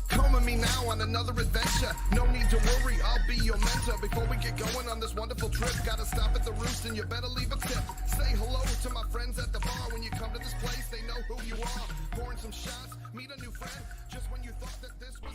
Come with me now on another adventure. No need to worry, I'll be your mentor. Before we get going on this wonderful trip, gotta stop at the Roost and you better leave a tip. Say hello to my friends at the bar. When you come to this place, they know who you are. Pouring some shots, meet a new friend. Just when you thought that this was...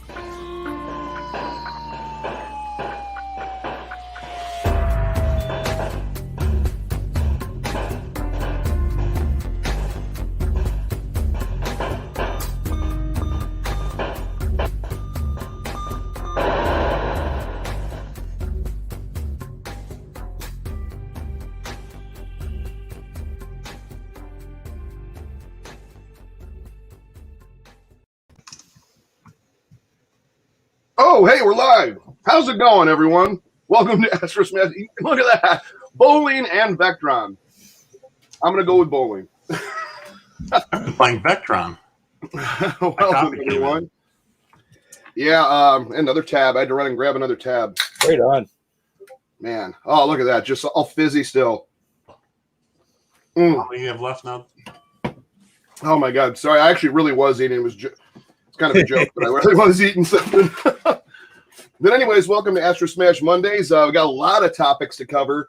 Oh, hey, we're live. How's it going, everyone? Welcome to ASTROSMASHED. Look at that. Bowling and Vectron. I'm going to go with bowling. I've been playing Vectron. Welcome, everyone. Yeah, another tab. I had to run and grab another tab. Right on. Man. Oh, look at that. Just all fizzy still. How many do you have left now? Oh, my God. Sorry, I actually really was eating. It was it's kind of a joke, but I really was eating something. But anyways, welcome to AstroSmash Mondays. We got a lot of topics to cover.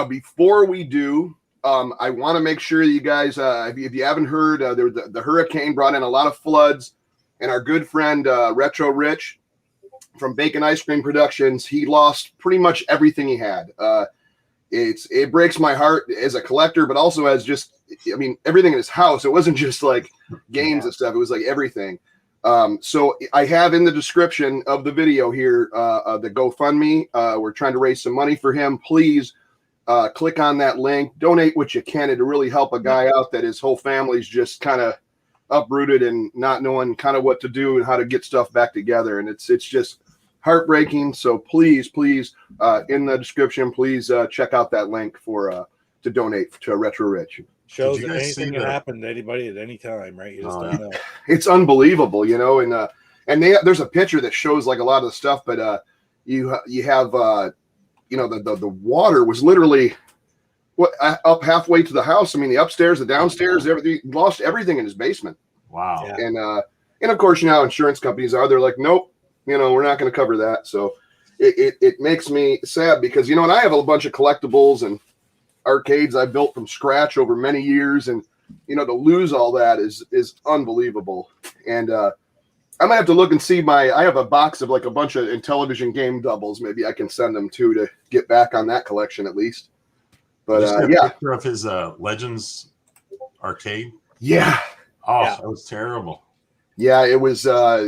Before we do, I want to make sure that you guys, if you haven't heard, the hurricane brought in a lot of floods, and our good friend Retro Rich from Bacon Ice Cream Productions, he lost pretty much everything he had. It breaks my heart as a collector, but also as just, I mean, everything in his house. It wasn't just like games and stuff. It was like everything. So I have in the description of the video here the GoFundMe. We're trying to raise some money for him. Please click on that link. Donate what you can to really help a guy out that his whole family's just kind of uprooted and not knowing kind of what to do and how to get stuff back together. And it's just heartbreaking. So please, in the description, please check out that link for to donate to Retro Rich. Shows that anything can happen to anybody at any time, right? You just don't know. It's unbelievable, you know. And there's a picture that shows like a lot of the stuff, but you have you know, the water was literally up halfway to the house. I mean, the upstairs, the downstairs, everything, lost everything in his basement. Wow. Yeah. And of course, you know how insurance companies are. They're like, nope, you know, we're not going to cover that. So it makes me sad because, you know, and I have a bunch of collectibles and arcades I built from scratch over many years, and you know, to lose all that is unbelievable. And I might have to look and see I have a box of like a bunch of Intellivision game doubles. Maybe I can send them to get back on that collection at least. But yeah, picture of his Legends arcade. Yeah. Oh, yeah. That was terrible. Yeah, it was yeah,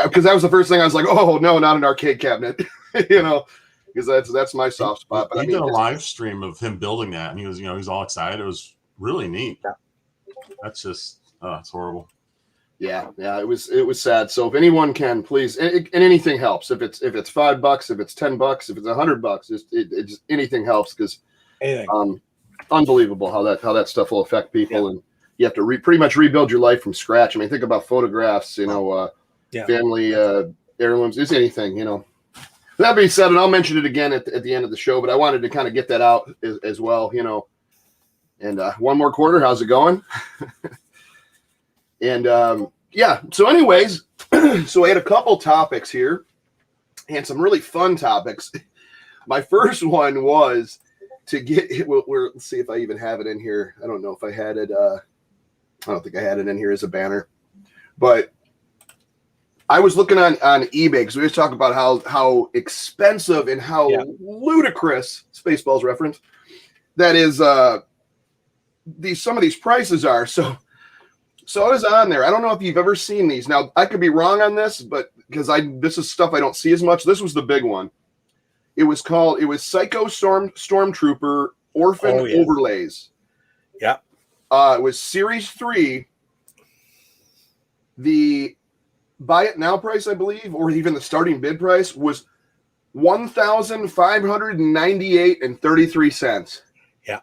because that was the first thing I was like, oh no, not an arcade cabinet. You know, because that's my soft spot. But he did a live stream of him building that, and he was all excited. It was really neat. Yeah. That's just it's horrible. Yeah, it was sad. So if anyone can, please, and anything helps. If it's $5, if it's $10, if it's $100, it just anything helps because unbelievable how that stuff will affect people, and you have to pretty much rebuild your life from scratch. I mean, think about photographs, you know, family heirlooms, is anything, you know. That being said, and I'll mention it again at the end of the show, but I wanted to kind of get that out as well, you know. And one more quarter, how's it going? And yeah, so anyways, so I had a couple topics here and some really fun topics. My first one was to get let's see if I even have it in here. I don't know if I had it. I don't think I had it in here as a banner, but I was looking on eBay because we always talk about how expensive and how ludicrous, Spaceballs reference, that is some of these prices are. So I was on there. I don't know if you've ever seen these. Now, I could be wrong on this, but because this is stuff I don't see as much. This was the big one. It was Psycho Stormtrooper Orphan Overlays. Yeah. It was Series 3. The buy it now price, I believe, or even the starting bid price was $1,598.33. Yeah.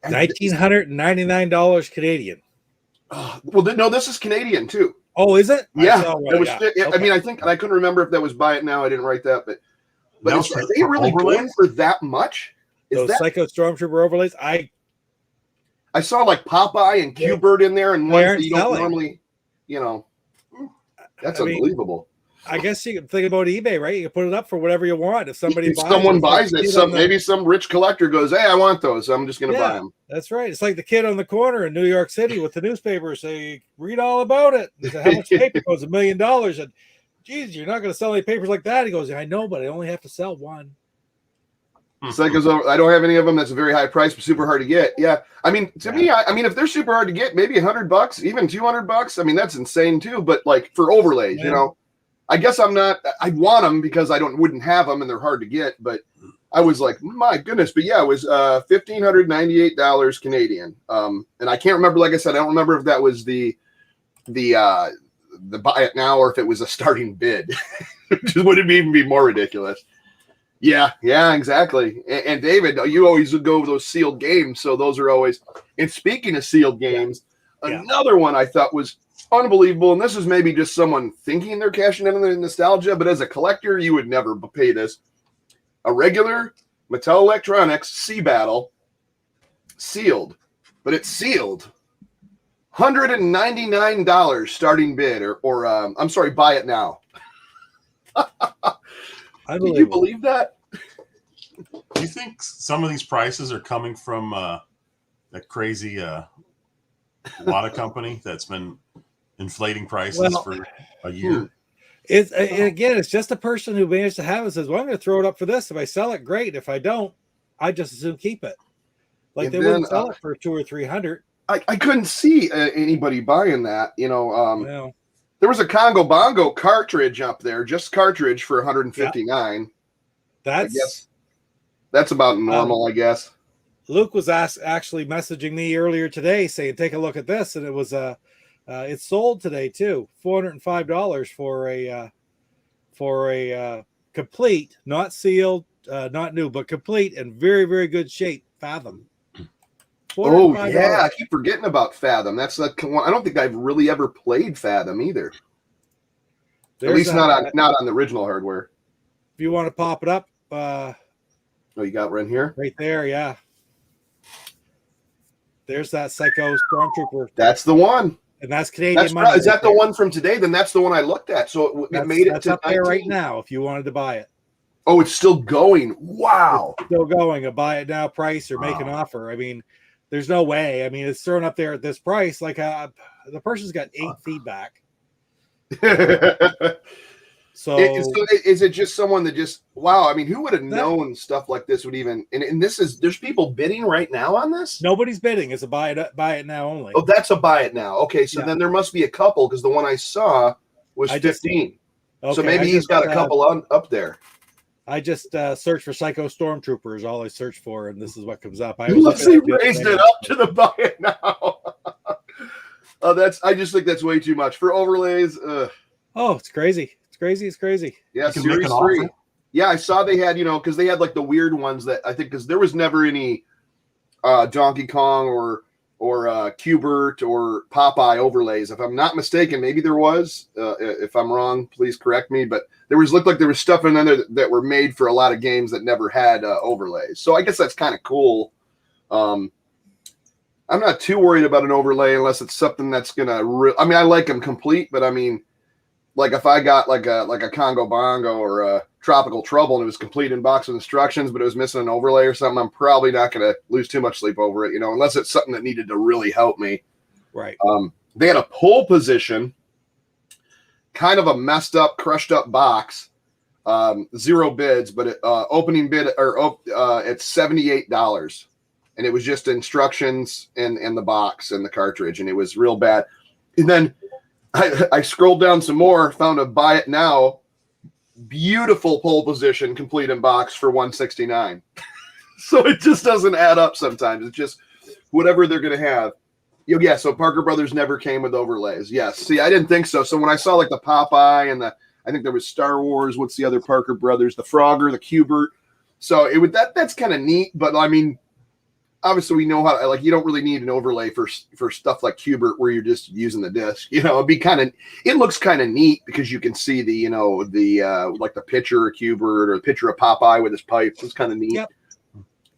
$1,999 Canadian. Well, no, this is Canadian too. Oh, is it? Yeah. I mean, I think, and I couldn't remember if that was buy it now. I didn't write that, but are they really going for that much? Those Psycho Stormtrooper overlays? I saw like Popeye and Q-Bert in there, and ones aren't that you don't selling. normally, that's I mean, unbelievable. I guess you can think about eBay, right? You can put it up for whatever you want. If somebody If someone buys like it, maybe some rich collector goes, "Hey, I want those. I'm just going to buy them." That's right. It's like the kid on the corner in New York City with the newspaper say, "Read all about it." He said, "How much paper?" Goes $1 million. And geez, you're not going to sell any papers like that. He goes, "I know, but I only have to sell one." Psychos, I don't have any of them. That's a very high price, but super hard to get. Yeah, I mean, to me, I mean, if they're super hard to get, maybe $100, even $200. I mean, that's insane too. But like for overlays, I guess I want them because I wouldn't have them and they're hard to get. But I was like, my goodness. But yeah, it was $1,598 Canadian. And I can't remember. Like I said, I don't remember if that was the buy it now or if it was a starting bid, which would even be more ridiculous. Yeah, exactly. And David, you always would go over those sealed games, so those are always. And speaking of sealed games, another one I thought was unbelievable. And this is maybe just someone thinking they're cashing in on the nostalgia, but as a collector, you would never pay this. A regular Mattel Electronics Sea Battle, sealed, but it's sealed. $199 starting bid, or I'm sorry, buy it now. Did you believe that? Do you think some of these prices are coming from that crazy water company that's been inflating prices for a year? It's just a person who managed to have it says, "Well, I'm going to throw it up for this. If I sell it, great. If I don't, I just as soon keep it." Like they wouldn't sell it for $200 or $300. I couldn't see anybody buying that. There was a Congo Bongo cartridge up there, just cartridge for $159. That's about normal, I guess. Luke was actually messaging me earlier today saying, "Take a look at this," and it was it's sold today too, $405 for a complete, not sealed, not new, but complete and very, very good shape Fathom. Oh yeah, I keep forgetting about Fathom. That's like one. I don't think I've really ever played Fathom either. At least not on the original hardware. If you want to pop it up, you got one here, right there, yeah. There's that Psycho Stormtrooper. That's the one, and that's Canadian money. Is that the one from today? Then that's the one I looked at. So it made it to up there right now. If you wanted to buy it. Oh, it's still going. Wow, it's still going. A buy it now price or make an offer. I mean. There's no way. I mean, it's thrown up there at this price. Like the person's got 8 feedback. So is it just someone that just wow? I mean, who would have known stuff like this would even? And there's people bidding right now on this. Nobody's bidding. It's a buy it now only. Oh, that's a buy it now. Okay, so then there must be a couple because the one I saw was 15. So maybe he's got a couple up there. I just searched for Psycho Stormtroopers, all I searched for, and this is what comes up. He raised it up to the buy it now. I just think that's way too much for overlays. Oh, it's crazy. It's crazy. Yeah, Series 3. Yeah, I saw they had, because they had like the weird ones that I think because there was never any Donkey Kong or Q-Bert or Popeye overlays. If I'm not mistaken, maybe there was. If I'm wrong, please correct me. But looked like there was stuff in there that were made for a lot of games that never had overlays. So I guess that's kind of cool. I'm not too worried about an overlay unless it's something that's gonna. I mean, I like them complete, but I mean, like if I got like a Congo Bongo or a Tropical Trouble and it was complete in box with instructions, but it was missing an overlay or something, I'm probably not going to lose too much sleep over it, unless it's something that needed to really help me. Right. They had a pole position, kind of a messed up, crushed up box, 0 bids, but opening bid at $78, and it was just instructions and the box and the cartridge, and it was real bad. And then I scrolled down some more, found a buy it now. Beautiful pole position, complete in box for $169. So it just doesn't add up sometimes. It's just whatever they're going to have. Yeah, so Parker Brothers never came with overlays. Yes. See, I didn't think so. So when I saw like the Popeye and I think there was Star Wars, what's the other Parker Brothers, the Frogger, the Q-Bert. So that's kind of neat, but I mean, obviously we know how you don't really need an overlay for stuff like Q-Bert where you're just using the disc. It looks kind of neat because you can see the like the picture of Q-Bert or the picture of Popeye with his pipe. It's kind of neat. Yep.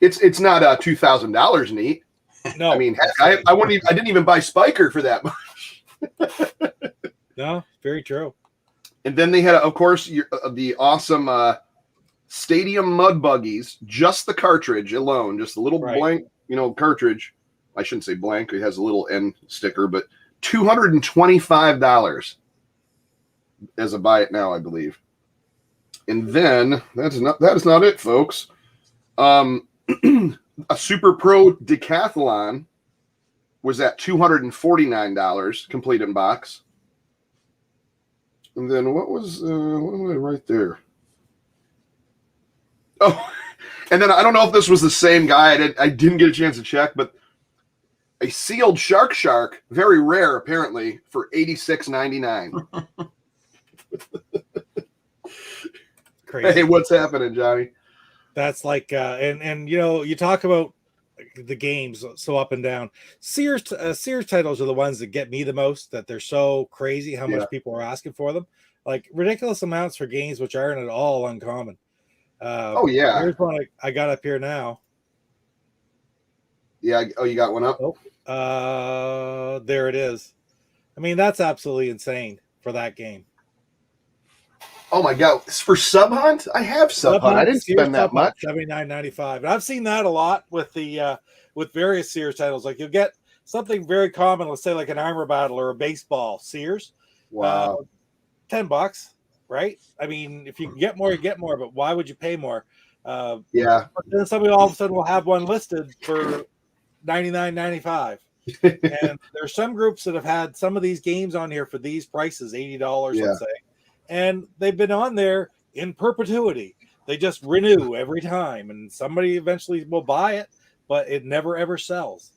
It's not $2,000 neat. No, I mean, heck, I wouldn't even, I didn't even buy Spiker for that much. No, very true. And then they had, of course, the awesome Stadium Mud Buggies, just the cartridge alone, just a little blank, cartridge. I shouldn't say blank. It has a little end sticker, but $225 as a buy it now, I believe. And then that is not it, folks. A Super Pro Decathlon was at $249, complete in box. And then what was right there? Oh, and then I don't know if this was the same guy. I didn't get a chance to check, but a sealed Shark, very rare apparently, for $86.99. Crazy. Hey, what's happening, Johnny? That's like, and you talk about the games so up and down. Sears titles are the ones that get me the most. That they're so crazy how much people are asking for them, like ridiculous amounts for games which aren't at all uncommon. Oh yeah, here's one I got up here now. Yeah. Oh, you got one up? Oh, there it is. I mean, that's absolutely insane for that game. Oh my god! For Sub Hunt, I have Sub Hunt. I didn't spend that much. $79.95. And I've seen that a lot with the with various Sears titles. Like you'll get something very common, let's say like an Armor Battle or a baseball. Sears, wow, $10, right? I mean, if you can get more, you get more. But why would you pay more? Yeah. But then somebody all of a sudden will have one listed for $99.95. And there's some groups that have had some of these games on here for these prices, $80, let's say. And they've been on there in perpetuity. They just renew every time, and somebody eventually will buy it, but it never ever sells.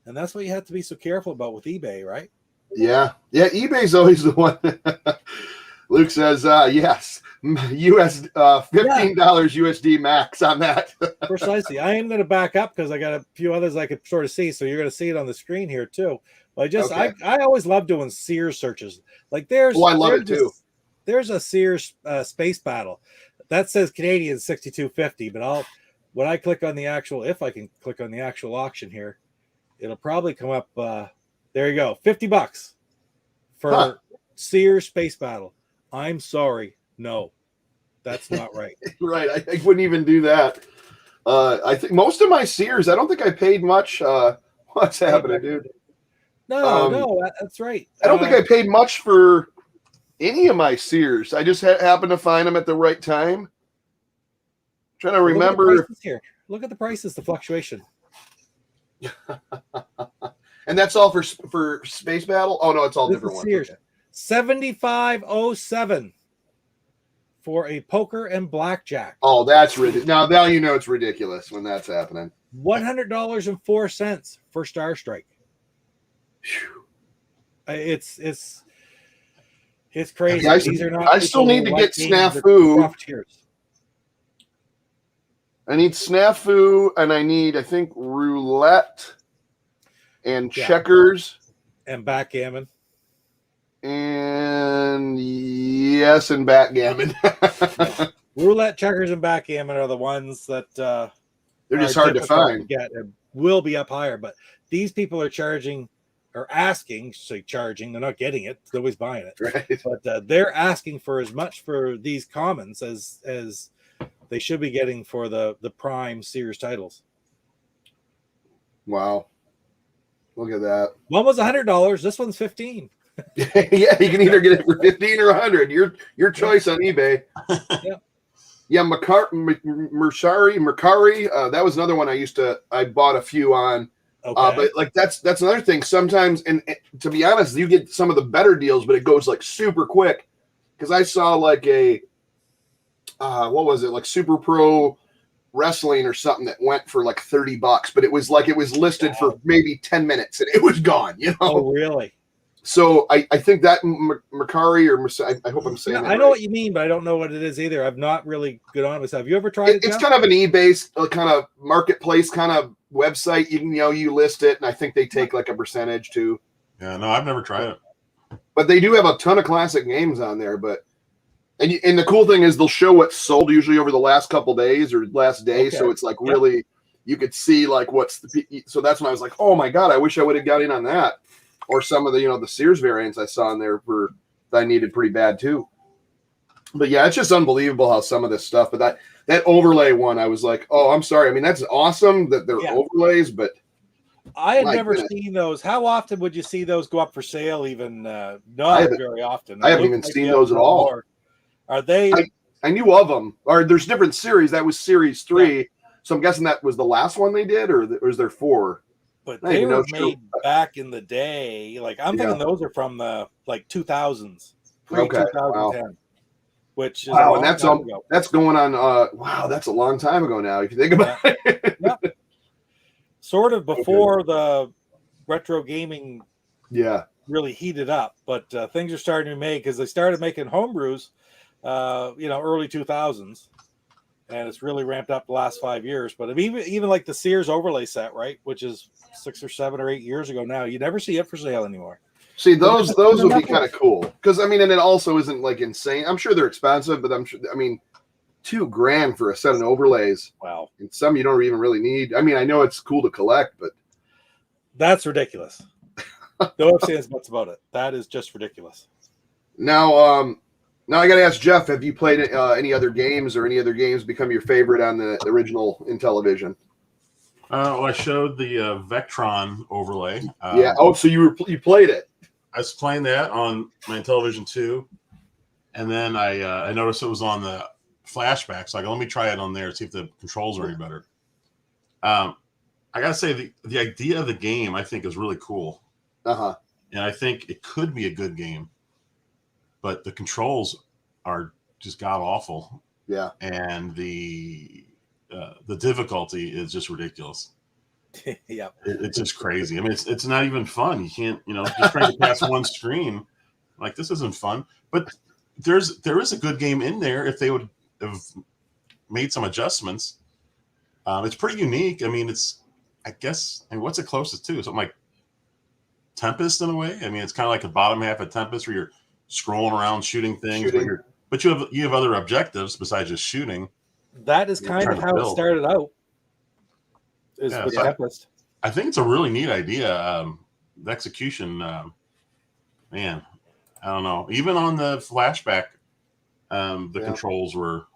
And that's what you have to be so careful about with eBay, right? Yeah. eBay's always the one. Luke says, yes, US $15 USD max on that. Precisely. I am going to back up because I got a few others I could sort of see, so you're going to see it on the screen here too. But I always love doing Sears searches. Like I love it too. There's a Sears Space Battle that says Canadian 6250, but when I click on the actual, if I can click on the actual auction here, it'll probably come up. There you go, $50 for Sears Space Battle. I'm sorry, no, that's not right. Right, I wouldn't even do that. I think most of my Sears, I don't think I paid much. What's happening, dude? No, that's right. I don't think I paid much for any of my Sears. I just happened to find them at the right time. I'm trying to remember. Look at the prices, the fluctuation. And that's all for Space Battle? Oh no, it's all different ones. Sears. Okay. $75.07 for a poker and blackjack. Oh, that's ridiculous. Now you know it's ridiculous when that's happening. $100.04 for Star Strike. It's crazy. These are not. I still need to get Snafu. I need Snafu, and I think roulette and checkers and backgammon. And yes, and backgammon. Roulette, checkers, and backgammon are the ones that they're just hard to find. Get and will be up higher, but these people are charging. Or asking, charging, they're not getting it, nobody's buying it, right? But they're asking for as much for these commons as they should be getting for the prime Sears titles. Wow, look at that. One was $100, this one's $15. Yeah, you can either get it for $15 or $100. Your choice on eBay. Yeah, Mercari. That was another one I bought a few on. Okay. But like that's another thing. Sometimes, and to be honest, you get some of the better deals, but it goes like super quick. Because I saw like a what was it, like Super Pro Wrestling or something that went for like $30, but it was listed for maybe 10 minutes and it was gone. Oh, really? So I think that Mercari or I hope I'm saying that I know what you mean, but I don't know what it is either. I've not really good on myself. Have you ever tried it? It's kind of an eBay kind of marketplace kind of website. You list it, and I think they take like a percentage too. Yeah, no, I've never tried it. But they do have a ton of classic games on there. And the cool thing is they'll show what's sold usually over the last couple days or last day. Okay. So it's like really you could see like so that's when I was like, oh my God, I wish I would have got in on that. Or some of the, the Sears variants I saw in there that I needed pretty bad too. But yeah, it's just unbelievable how some of this stuff, but that overlay one, I was like, oh, I'm sorry. I mean, that's awesome that they're overlays, but I had never seen those. How often would you see those go up for sale? Even not very often. I haven't even seen those at all. More. Are they? I knew of them. Or there's different series. That was series 3. Yeah. So I'm guessing that was the last one they did, or was there 4? But they were made back in the day. Like I'm thinking those are from the like 2000s, pre-2010. Wow. Which is and that's going on. Wow, that's a long time ago now. If you think about it, sort of before the retro gaming, really heated up. But things are starting to be made because they started making homebrews, early 2000s, and it's really ramped up the last 5 years. But even like the Sears overlay set, right, which is 6 or 7 or 8 years ago now, you never see it for sale anymore. See, those would be kind of cool because and it also isn't like insane. I'm sure they're expensive, but $2,000 for a set of overlays. Wow, and some you don't even really need. I mean, I know it's cool to collect, but that's ridiculous. No ifs, buts about it. That is just ridiculous. Now I got to ask Jeff: have you played any other games, or any other games become your favorite on the original Intellivision? I showed the Vectron overlay. So you played it. I was playing that on my Intellivision 2, and then I noticed it was on the flashback. So I go, let me try it on there, see if the controls are any better. I gotta say the idea of the game I think is really cool. And I think it could be a good game, but the controls are just god awful. Yeah, and the difficulty is just ridiculous. Yeah, it's just crazy. I mean, it's not even fun. You can't, just trying to pass one screen. Like, this isn't fun. But there is a good game in there if they would have made some adjustments. It's pretty unique. I mean, what's it closest to? Something like Tempest in a way. I mean, it's kind of like the bottom half of Tempest where you're scrolling around shooting things, but you have other objectives besides just shooting. That is kind of how it started out. With Tempest. I think it's a really neat idea. The execution, man, I don't know. Even on the flashback, the controls were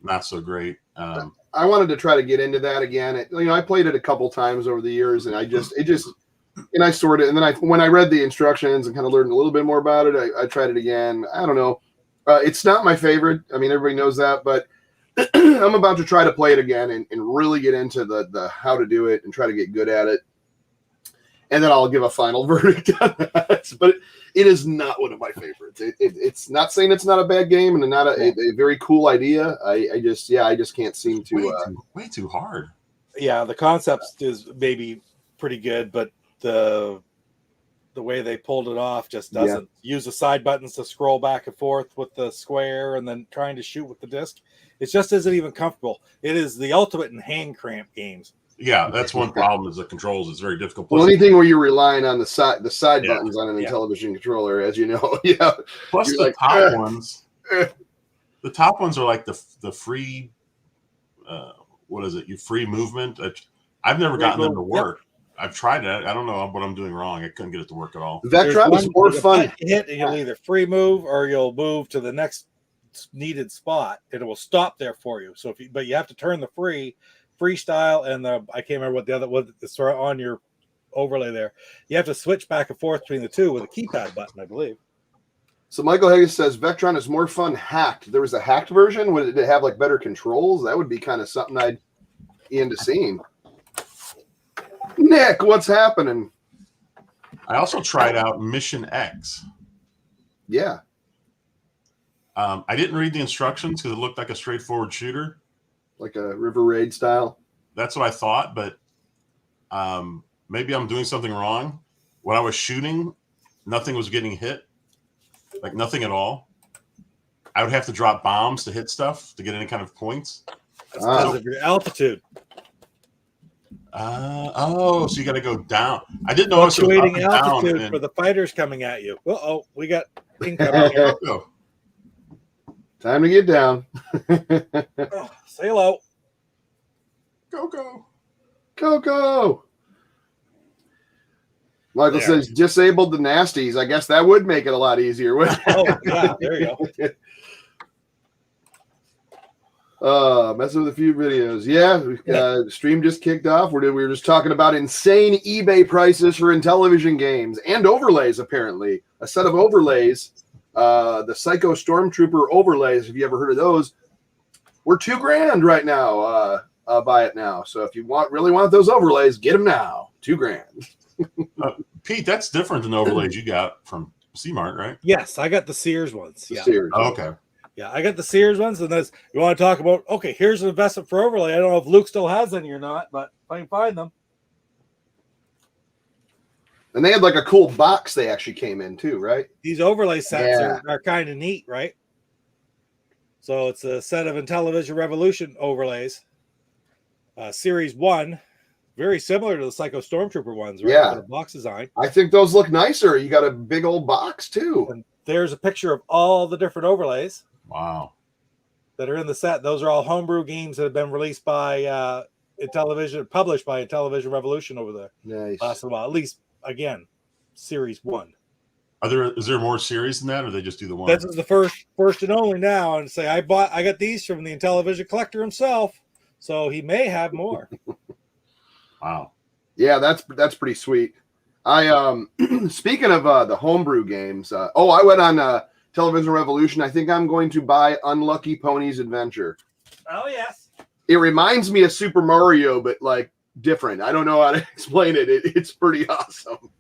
not so great. I wanted to try to get into that again. I played it a couple times over the years, and I sorted it. And then when I read the instructions and kind of learned a little bit more about it, I tried it again. I don't know. It's not my favorite. I mean, everybody knows that, but I'm about to try to play it again and really get into the how to do it and try to get good at it. And then I'll give a final verdict on that. But it is not one of my favorites. It's not saying it's not a bad game and not a very cool idea. I just can't seem to way too hard. Yeah, the concept is maybe pretty good, but the way they pulled it off just doesn't use the side buttons to scroll back and forth with the square and then trying to shoot with the disc. It just isn't even comfortable. It is the ultimate in hand cramp games. Yeah, that's one problem is the controls. It's very difficult. Well, anything where you're relying on the side buttons on an Intellivision controller, as you know. Yeah. Plus the top ones. The top ones are like the free what is it? Free movement. I've never gotten them to work. I've tried it. I don't know what I'm doing wrong. I couldn't get it to work at all. Vectron is more fun. Hit and you'll either free move or you'll move to the next needed spot, and it will stop there for you. So but you have to turn the freestyle and I can't remember what the other was on your overlay there. You have to switch back and forth between the two with a keypad button, I believe. So Michael Higgins says Vectron is more fun hacked. There was a hacked version. Would it have like better controls? That would be kind of something I'd be into seeing. Nick, what's happening? I also tried out Mission X. Yeah. I didn't read the instructions because it looked like a straightforward shooter. Like a River Raid style? That's what I thought, but maybe I'm doing something wrong. When I was shooting, nothing was getting hit. Like nothing at all. I would have to drop bombs to hit stuff to get any kind of points. That's because of your altitude. So you got to go down. I didn't know fluctuating altitude for the fighters coming at you. We got incoming here. Time to get down. Say hello. Coco. Michael There. says disabled the nasties. I guess that would make it a lot easier. Oh, yeah, there you go. Messing with a few videos. Yeah, stream just kicked off. We were just talking about insane eBay prices for Intellivision games and overlays, apparently. A set of overlays, the Psycho Stormtrooper overlays, have you ever heard of those? We're $2,000 right now. Buy it now. So if you really want those overlays, get them now. $2,000. Pete, that's different than the overlays you got from C-Mart, right? Yes, I got the Sears ones. The Yeah. Sears. Oh, okay. Yeah, I got the Sears ones, and that's you want to talk about. Okay, here's an investment for overlay. I don't know if Luke still has any or not, but if I can find them. And they had like a cool box they actually came in too, right? These overlay sets Yeah. are kind of neat, right? So it's a set of Intellivision Revolution overlays, Series 1, very similar to the Psycho Stormtrooper ones, right? Yeah. The box design. I think those look nicer. You got a big old box too. And there's a picture of all the different overlays Wow. that are in the set. Those are all homebrew games that have been released by Intellivision, published by Intellivision Revolution over the Nice. last while. At least, again, Series 1. Is there more series than that, or they just do the one? This is the first and only now. And say I got these from the Intellivision collector himself, so he may have more. Wow. Yeah, that's pretty sweet. I speaking of the homebrew games, I went on Television Revolution. I think I'm going to buy Unlucky Pony's Adventure. Oh yes. It reminds me of Super Mario, but like different. I don't know how to explain it. It's pretty awesome.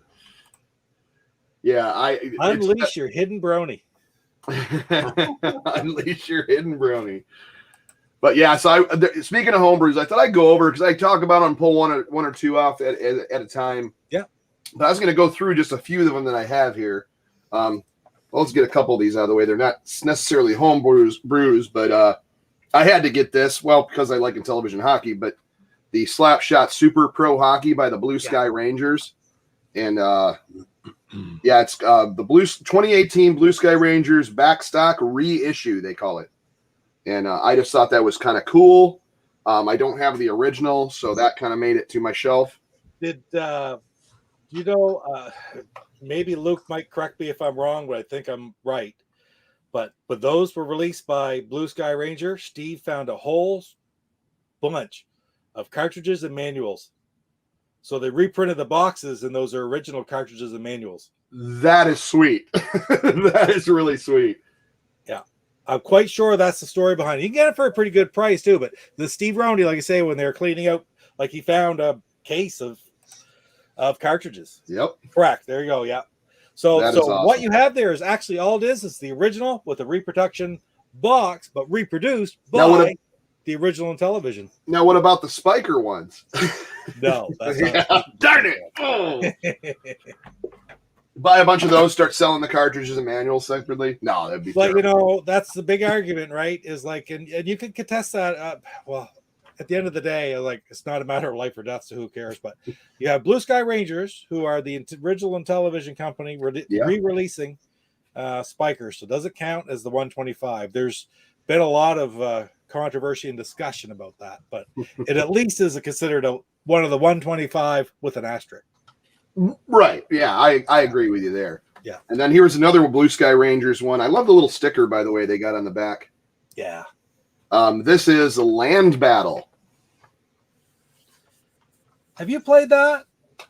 Yeah, Unleash your hidden brony. Unleash your hidden brony. But yeah, so speaking of homebrews, I thought I'd go over because I talk about them, pull one or two off at a time. Yeah. But I was going to go through just a few of them that I have here. Let's get a couple of these out of the way. They're not necessarily home brews, but I had to get this, because I like Intellivision hockey, but the Slapshot Super Pro Hockey by the Blue Sky Rangers. And it's the 2018 Blue Sky Rangers Backstock Reissue, they call it. And I just thought that was kind of cool. I don't have the original, so that kind of made it to my shelf. Did maybe Luke might correct me if I'm wrong, but I think I'm right. But those were released by Blue Sky Ranger. Steve found a whole bunch of cartridges and manuals. So they reprinted the boxes, and those are original cartridges and manuals. That is sweet. That is really sweet. Yeah. I'm quite sure that's the story behind it. You can get it for a pretty good price, too. But the Steve Roundy, like I say, when they were cleaning out, like he found a case of cartridges. Yep. Correct. There you go. Yeah. So awesome. What you have there is actually all it is the original with a reproduction box, but reproduced by the original Intellivision. Now, what about the Spiker ones? No, that's not. Darn it! Oh. Buy a bunch of those, start selling the cartridges and manuals separately. No, that'd be. But terrible. that's the big argument, right? Is like, and you can contest that. At the end of the day, like it's not a matter of life or death, so who cares? But you have Blue Sky Rangers, who are the original Intellivision company, re-releasing Spikers. So does it count as the 125? There's been a lot of controversy and discussion about that, but it at least is considered one of the 125 with an asterisk. Right. Yeah, I agree with you there. Yeah. And then here's another Blue Sky Rangers one. I love the little sticker, by the way, they got on the back. Yeah. This is Land Battle. Have you played that?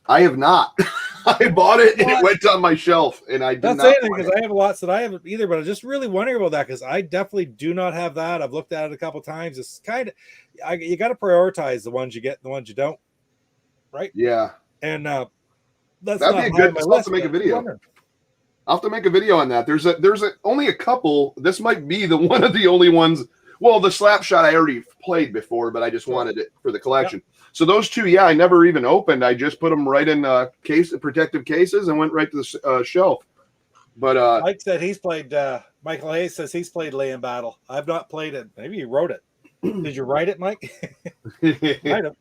I have not. I bought it and it went on my shelf, and I did That's not. anything because I have lots that I haven't either, but I just really wondering about that because I definitely do not have that. I've looked at it a couple of times. It's kind of you got to prioritize the ones you get and the ones you don't, right? Yeah. And that'd be a good. I'll have to make a video. I'll have to make a video on that. There's only a couple. This might be the one of the only ones. Well, the Slapshot I already played before, but I just wanted it for the collection. Yep. So those two, I never even opened. I just put them right in protective cases and went right to the shelf. But Mike said he's played. Michael Hayes says he's played Land Battle. I've not played it. Maybe you wrote it. Did you write it, Mike? Might have.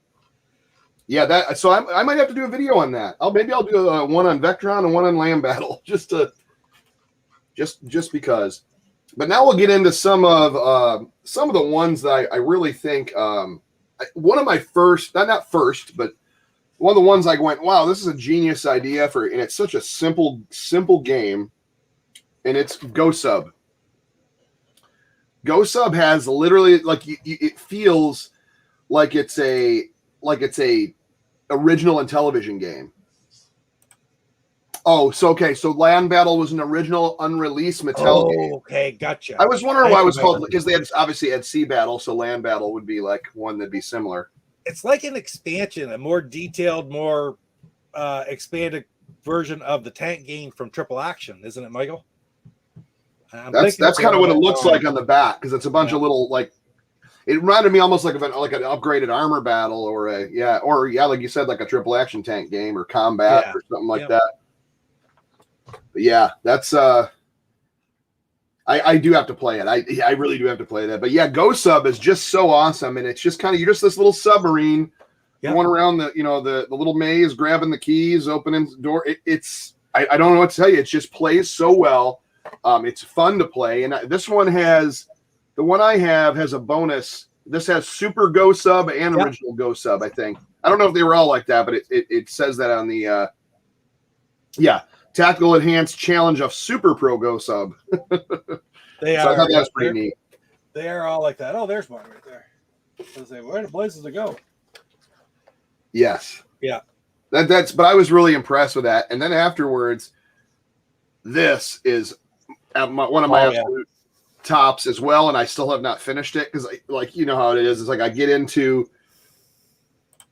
Yeah, so I might have to do a video on that. Maybe I'll do one on Vectron and one on Land Battle, just because. But now we'll get into some of the ones that I really think one of my first, not first, but one of the ones I went, wow, this is a genius idea and it's such a simple game, and it's Go Sub. Go Sub has literally it feels like it's a original Intellivision game. Oh, so Land Battle was an original unreleased Mattel game. Okay, gotcha. I was wondering why it was called, because they obviously had Sea Battle, so Land Battle would be like one that'd be similar. It's like an expansion, a more detailed, more expanded version of the tank game from Triple Action, isn't it, Michael? That's kind of what it looks like on the back, because it's a bunch of little it reminded me almost like an upgraded Armor Battle or like you said, like a Triple Action tank game or Combat or something like that. But yeah, that's I do have to play it. I really do have to play that. But yeah, Go Sub is just so awesome, and it's just kind of, you're just this little submarine going around the little maze, grabbing the keys, opening the door. I don't know what to tell you. It just plays so well. It's fun to play, and the one I have has a bonus. This has Super Go Sub and Original Go Sub, I think. I don't know if they were all like that, but it says that on the Tactical Enhanced Challenge of Super Pro Go Sub. They so I thought that was pretty neat. They are all like that. Oh, there's one right there. So say, where the blazes to go? Yes. Yeah. But I was really impressed with that. And then afterwards, this is one of my absolute tops as well, and I still have not finished it because, like, you know how it is. It's like I get into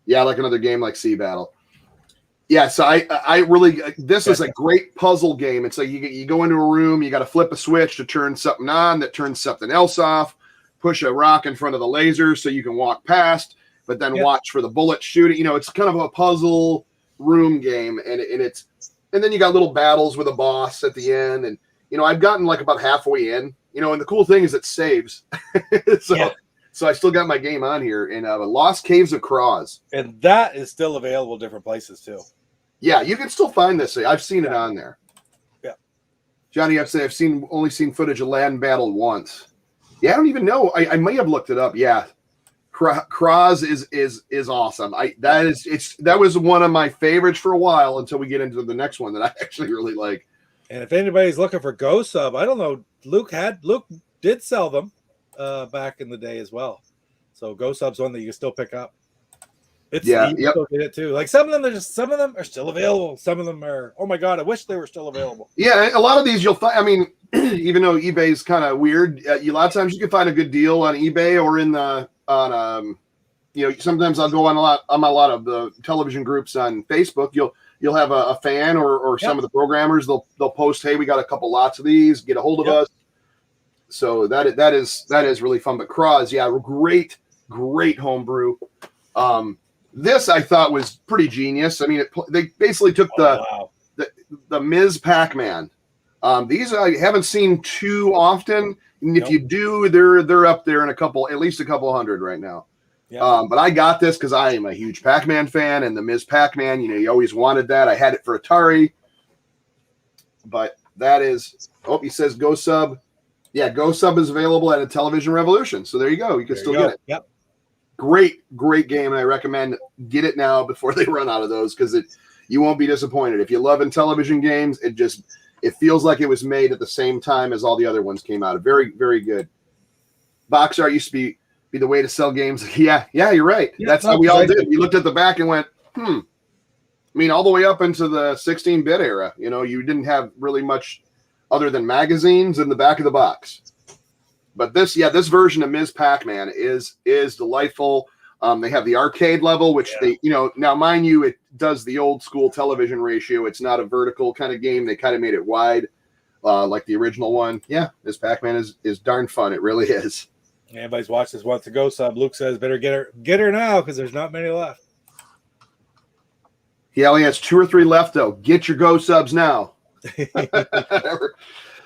like another game like Sea Battle. Yeah, so I really, this is a great puzzle game. It's like you go into a room, you got to flip a switch to turn something on that turns something else off, push a rock in front of the laser so you can walk past, but then watch for the bullets shooting. It's kind of a puzzle room game, and then you got little battles with a boss at the end, and I've gotten like about halfway in, and the cool thing is it saves. So I still got my game on here, and Lost Caves of Croz. And that is still available different places too. Yeah, you can still find this. I've seen it on there. Yeah. Johnny, I've only seen footage of Land Battle once. Yeah, I don't even know. I may have looked it up. Yeah. Croz is awesome. That was one of my favorites for a while until we get into the next one that I actually really like. And if anybody's looking for Go Sub, I don't know. Luke did sell them back in the day as well. So Go Sub's one that you can still pick up. You can still get it too. Like some of them are still available. Some of them are, oh my God, I wish they were still available. Yeah, a lot of these you'll find. I mean, even though eBay's kind of weird, a lot of times you can find a good deal on eBay or sometimes I'll go on a lot of the television groups on Facebook. You'll have a fan or some of the programmers. They'll post, hey, we got a couple lots of these. Get a hold of us. So that is really fun. But Croz, great homebrew. This I thought was pretty genius. I mean, they basically took the Ms. Pac-Man. These I haven't seen too often, and if you do, they're up there in at least a couple hundred right now. Yeah. But I got this because I am a huge Pac-Man fan, and the Ms. Pac-Man, you always wanted that. I had it for Atari, but that is. Oh, he says Go Sub. Yeah, Go Sub is available at a Television Revolution. So there you go. You can still get it. Yep. Great game, and I recommend get it now before they run out of those, because you won't be disappointed. If you love Intellivision games, it feels like it was made at the same time as all the other ones came out. Very, very good. Box art used to be the way to sell games. Yeah, you're right. Yeah, that's how we all did. We looked at the back and went, I mean, all the way up into the 16-bit era, you didn't have really much other than magazines in the back of the box. But this version of Ms. Pac-Man is delightful. They have the arcade level, which they, now mind you, it does the old school television ratio. It's not a vertical kind of game. They kind of made it wide, like the original one. Yeah, Ms. Pac-Man is darn fun. It really is. Anybody's watched this wants to Go Sub. Luke says better get her now because there's not many left. He only has 2 or 3 left though. Get your Go Subs now.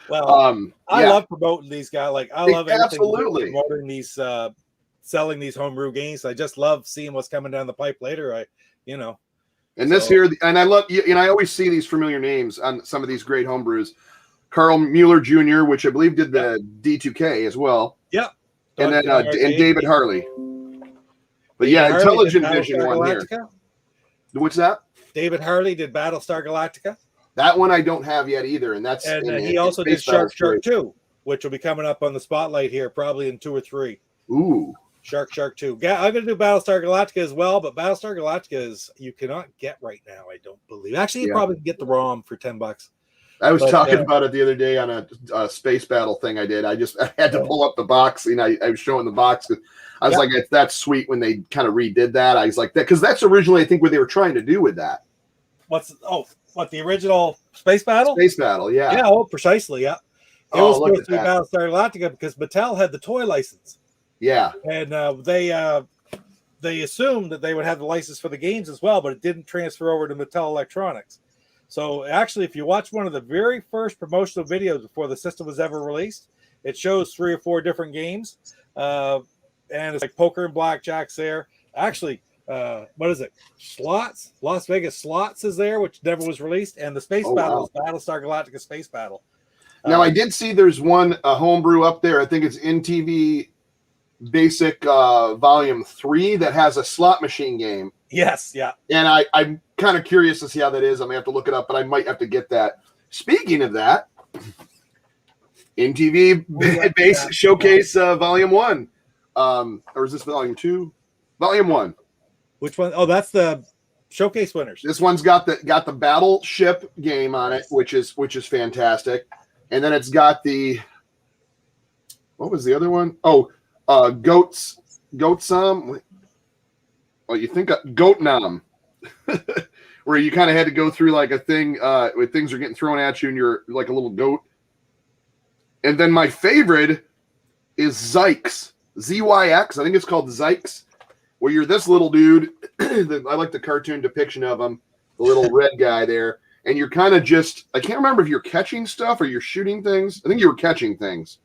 Well, I love promoting these guys. Like I love promoting these, selling these homebrew games. I just love seeing what's coming down the pipe later. And this here, and I love, I always see these familiar names on some of these great homebrews. Carl Mueller Jr., which I believe did the D2K as well. Yeah. And then and David Harley. But yeah, David Harley did Intelligent Vision Battlestar one here. Galactica. What's that? David Harley did Battlestar Galactica. That one I don't have yet either, and that's And in, he also did Space Battle Shark 3. 2, which will be coming up on the spotlight here probably in 2 or 3. Ooh. Shark 2. I'm going to do Battlestar Galactica as well, but Battlestar Galactica is you cannot get right now, I don't believe. Actually, you probably can get the ROM for $10. I was talking about it the other day on a space battle thing I did. I had to pull up the box, and I was showing the box. I was like, that's sweet when they kind of redid that. I was like, that because that's originally, I think, what they were trying to do with that. What the original Space Battle? Space Battle, yeah. Yeah, precisely, yeah. It was supposed to be Battlestar Galactica because Mattel had the toy license. Yeah. And they assumed that they would have the license for the games as well, but it didn't transfer over to Mattel Electronics. So actually, if you watch one of the very first promotional videos before the system was ever released, it shows 3 or 4 different games. And it's like poker and blackjack's there. Actually, what is it? Slots? Las Vegas Slots is there, which never was released. And the Space Battle is Battlestar Galactica Space Battle. Now, I did see there's a homebrew up there. I think it's NTV Basic Volume 3 that has a slot machine game. Yes, yeah. And I'm kind of curious to see how that is. I'm going to have to look it up, but I might have to get that. Speaking of that, MTV Basic Showcase Volume 1. Or is this Volume 2? Volume 1. Which one? Oh, that's the Showcase winners. This one's got the Battleship game on it, which is fantastic. And then it's got what was the other one? Oh, Goats. Oh, you think Goat Nom, where you kind of had to go through like a thing where things are getting thrown at you and you're like a little goat. And then my favorite is Zyx, ZYX. I think it's called Zyx, where you're this little dude. I like the cartoon depiction of him, the little red guy there. And you're kind of I can't remember if you're catching stuff or you're shooting things. I think you were catching things.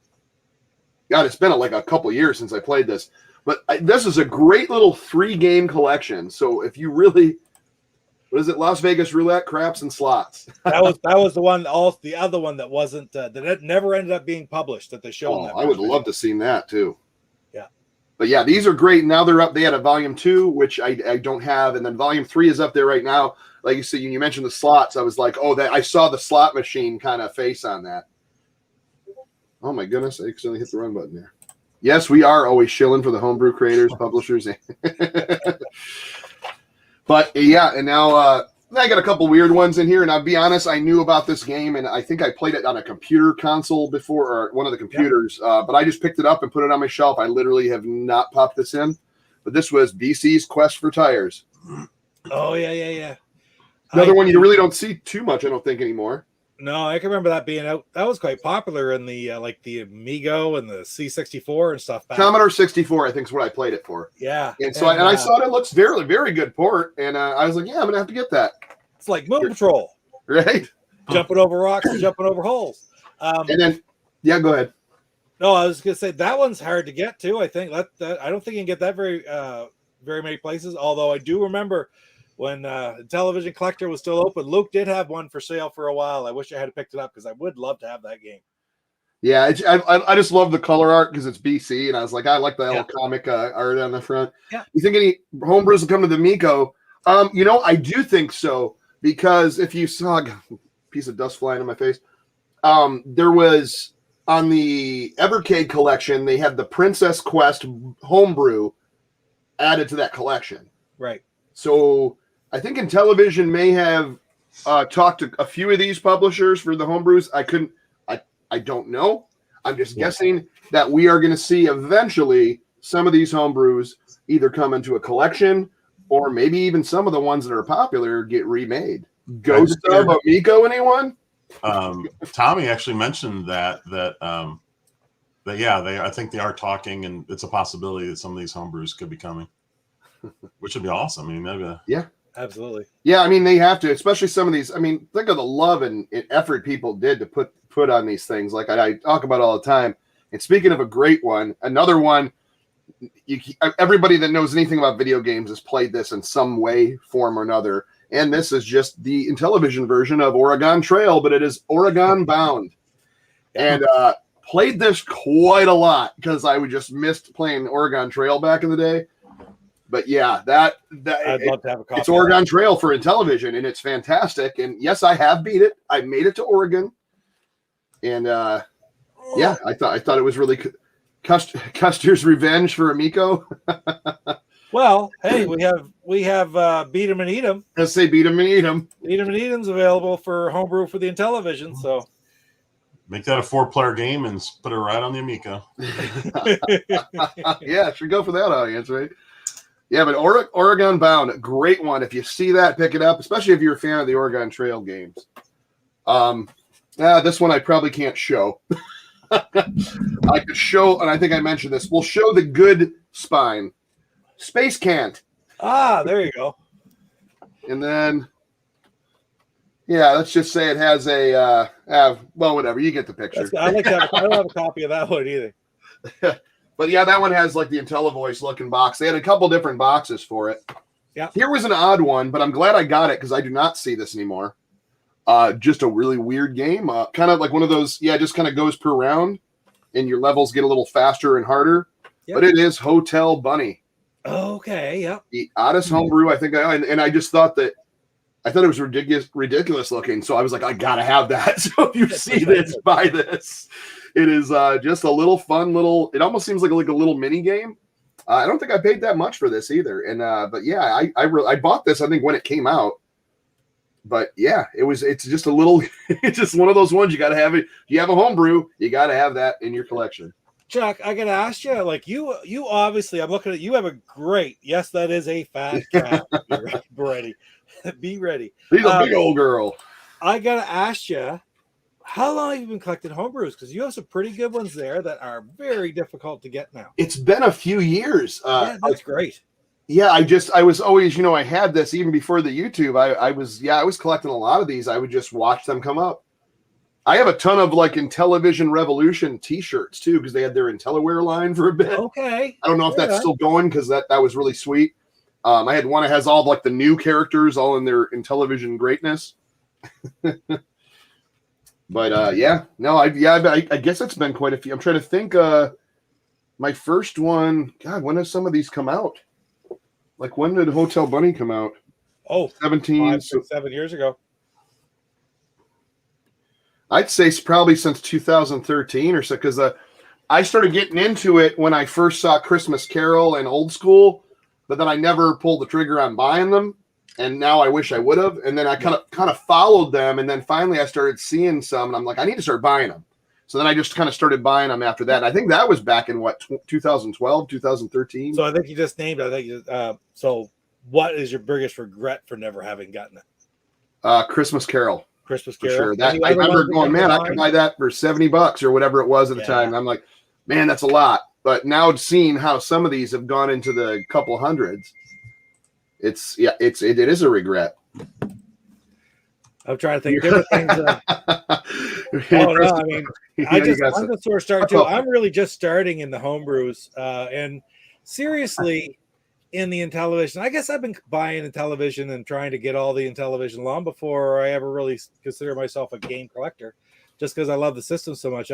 God, it's been like a couple years since I played this. But this is a great little 3-game collection. So if you really, what is it? Las Vegas Roulette, Craps, and Slots. that was the one. The other one that wasn't that never ended up being published that they showed. I would love to see that too. Yeah. But yeah, these are great. Now they're up. They had a Volume 2, which I don't have, and then Volume 3 is up there right now. Like you said, you mentioned the slots. I was like, I saw the slot machine kind of face on that. Oh my goodness! I accidentally hit the run button there. Yes, we are always shilling for the homebrew creators, publishers. But yeah, and now I got a couple weird ones in here. And I'll be honest, I knew about this game, and I think I played it on a computer console before, or one of the computers. But I just picked it up and put it on my shelf. I literally have not popped this in. But this was BC's Quest for Tires. Oh yeah. Another one you really don't see too much, I don't think, anymore. No, I can remember that being out. That was quite popular in the like the Amigo and the C64 and stuff. Commodore 64, I think, is what I played it for. Yeah, and so I saw it looks very, very good port, and I was like, yeah, I'm gonna have to get that. It's like Moon Patrol, right? Jumping over rocks and jumping over holes. And then, yeah, go ahead. No, I was gonna say that one's hard to get too. I think that I don't think you can get that very many places. Although I do remember when Television Collector was still open, Luke did have one for sale for a while. I wish I had picked it up because I would love to have that game. Yeah, I just love the color art because it's BC, and I was like, I like the little comic art on the front. Yeah. You think any homebrews will come to the Amico? I do think so, because if you saw a piece of dust flying in my face, there was on the Evercade collection, they had the Princess Quest homebrew added to that collection. Right. So I think Intellivision may have talked to a few of these publishers for the homebrews. I don't know. I'm just guessing that we are going to see eventually some of these homebrews either come into a collection, or maybe even some of the ones that are popular get remade. Ghost of Amico, anyone? Tommy actually mentioned that I think they are talking, and it's a possibility that some of these homebrews could be coming, which would be awesome. I mean, maybe yeah. Absolutely. Yeah, I mean, they have to, especially some of these. I mean, think of the love and effort people did to put on these things. Like I talk about all the time. And speaking of a great one, another one, everybody that knows anything about video games has played this in some way, form, or another. And this is just the Intellivision version of Oregon Trail, but it is Oregon Bound. And played this quite a lot because I would just missed playing Oregon Trail back in the day. But yeah, I'd love to have a copy. it's Oregon Trail for Intellivision, and it's fantastic. And yes, I have beat it. I made it to Oregon, and yeah, I thought it was really Custer's revenge for Amico. Well, hey, we have Beat 'em and Eat 'em. Let's say beat 'em and eat 'em. Beat 'em and Eat 'em's available for homebrew for the Intellivision. So Make that a 4-player game and put it right on the Amico. Yeah, should go for that audience, right? Yeah, but Oregon Bound, great one. If you see that, pick it up, especially if you're a fan of the Oregon Trail games. This one I probably can't show. I could show, and I think I mentioned this. We'll show the good spine. Space Can't. there you go. And then, yeah, let's just say it has a, well, whatever. You get the picture. I like that. I don't have a copy of that one either. But yeah, that one has like the IntelliVoice looking box. They had a couple different boxes for it. Yeah. Here was an odd one, but I'm glad I got it because I do not see this anymore. Just a really weird game. Kind of like one of those, just kind of goes per round and your levels get a little faster and harder. Yep. But it is Hotel Bunny. Okay, yeah. The oddest homebrew, I think. And I just thought it was ridiculous looking. So I was like, I got to have that. So if you see this, buy this. It is just a little fun it almost seems like a little mini game. I don't think I paid that much for this either. And but yeah, I bought this I think when it came out. But yeah, it's just a little it's just one of those ones you got to have it. If you have a homebrew, you got to have that in your collection. Chuck, I got to ask you, like you obviously, I'm looking at you have a great, yes, that is a fat cat. Be ready. Be ready. He's a big old girl. I got to ask you, how long have you been collecting homebrews? Because you have some pretty good ones there that are very difficult to get now. It's been a few years. Yeah, that's great. Yeah, I was always, I had this even before the YouTube. I was collecting a lot of these. I would just watch them come up. I have a ton of like Intellivision Revolution T-shirts too because they had their IntelliWare line for a bit. Okay. I don't know if that's still going because that was really sweet. I had one that has all of, like the new characters all in their Intellivision greatness. But I guess it's been quite a few. I'm trying to think. My first one, God, when did some of these come out? Like when did Hotel Bunny come out? Oh, 17, 7 years ago. I'd say probably since 2013 or so, because I started getting into it when I first saw Christmas Carol and Old School, but then I never pulled the trigger on buying them. And now I wish I would have. And then I kind of followed them. And then finally I started seeing some and I'm like, I need to start buying them. So then I just kind of started buying them after that. And I think that was back in 2012, 2013. So I think you just named it. So what is your biggest regret for never having gotten it? Christmas Carol. Christmas Carol. For sure. I remember going, man, I could buy that for $70 or whatever it was at the time. And I'm like, man, that's a lot. But now seeing how some of these have gone into the couple hundreds, it is a regret. I'm trying to think different things. I mean, I'm just sort of starting too. I'm really just starting in the homebrews, and seriously, in the Intellivision. I guess I've been buying Intellivision and trying to get all the Intellivision long before I ever really consider myself a game collector, just because I love the system so much.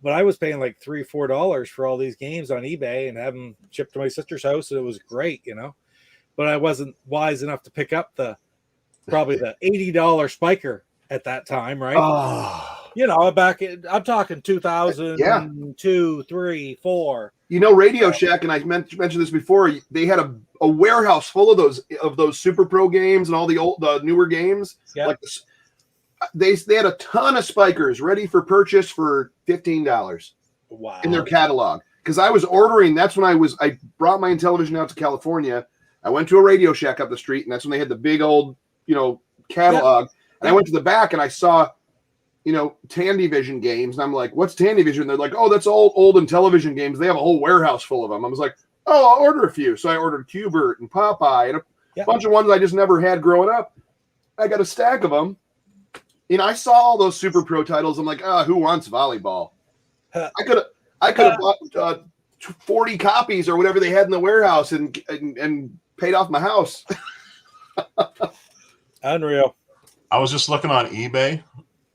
But I was paying like $3-4 for all these games on eBay and have them shipped to my sister's house, and it was great, But I wasn't wise enough to pick up probably the $80 spiker at that time, right? Oh. I'm talking 2002, 3, 4. Radio Shack, and I mentioned this before. They had a warehouse full of those Super Pro games and all the newer games. Yeah. Like they had a ton of spikers ready for purchase for $15. Wow. In their catalog. Because I was ordering. That's when I brought my Intellivision out to California. I went to a Radio Shack up the street, and that's when they had the big old catalog. Yeah. And I went to the back and I saw, Tandyvision games. And I'm like, what's Tandyvision? They're like, oh, that's old Intellivision games. They have a whole warehouse full of them. I was like, oh, I'll order a few. So I ordered Q*bert and Popeye and a bunch of ones I just never had growing up. I got a stack of them. I saw all those Super Pro titles. I'm like, who wants volleyball? I could have bought 40 copies or whatever they had in the warehouse and paid off my house. Unreal. I was just looking on eBay.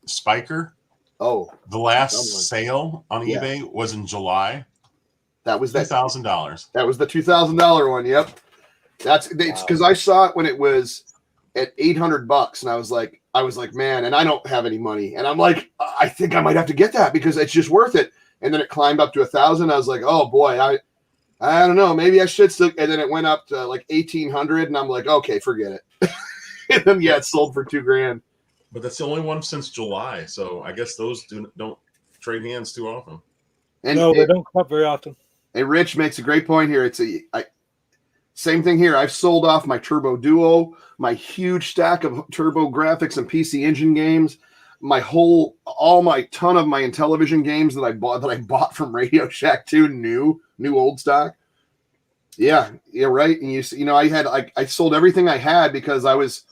Spiker. Oh. The last sale on eBay was in July. That was that $2,000. That was the $2,000 one. Yep. It's because I saw it when it was at $800, and I was like, man, and I don't have any money, and I'm like, I think I might have to get that because it's just worth it. And then it climbed up to 1,000. I was like, oh boy, I don't know, maybe I should still. And then it went up to like 1,800, and I'm like, okay, forget it. And then it sold for $2,000. But that's the only one since July, so I guess those don't trade hands too often. And no, they don't come up very often. And Rich makes a great point here. Same thing here. I've sold off my Turbo Duo, my huge stack of Turbo Graphics and PC Engine games, ton of my Intellivision games that I bought from Radio Shack 2, new old stock. Yeah, right. And I sold everything I had because I was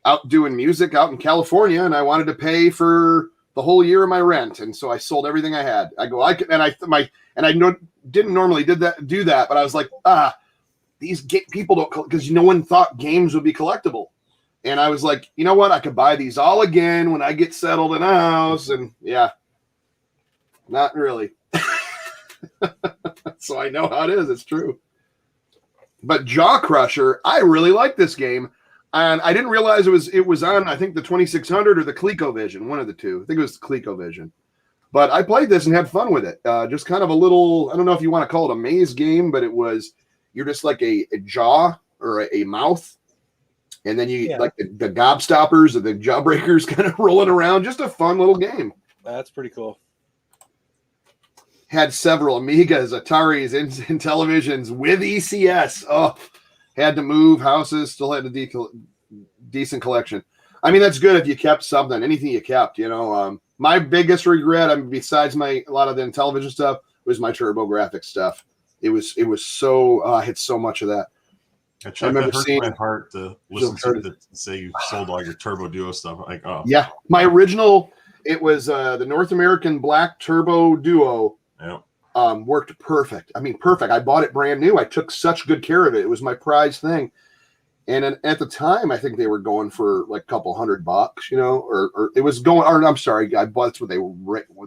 out doing music out in California, and I wanted to pay for the whole year of my rent, and so I sold everything I had. Didn't normally do that, but I was like, these people don't, because no one thought games would be collectible. And I was like, you know what? I could buy these all again when I get settled in a house. And yeah, not really. So I know how it is. It's true. But Jaw Crusher, I really like this game. And I didn't realize it was on, I think, the 2600 or the ColecoVision, one of the two. I think it was the ColecoVision. But I played this and had fun with it. Just kind of a little, I don't know if you want to call it a maze game, but you're just like a jaw or a mouth. And then like the gobstoppers or the jawbreakers kind of rolling around. Just a fun little game. That's pretty cool. Had several Amigas, Ataris, and televisions with ECS. Oh, had to move houses, still had a decent collection. I mean, that's good if you kept something, anything you kept, My biggest regret, besides a lot of the Intellivision stuff, was my TurboGrafx stuff. It was so I had so much of that. I remember seeing my heart to listen to say you sold all your Turbo Duo stuff. Like, oh yeah, my original, it was the North American Black Turbo Duo. Yeah. Worked perfect. I mean, perfect. I bought it brand new. I took such good care of it. It was my prized thing. And at the time, I think they were going for like a couple $100, or it was going. Or I'm sorry, I bought when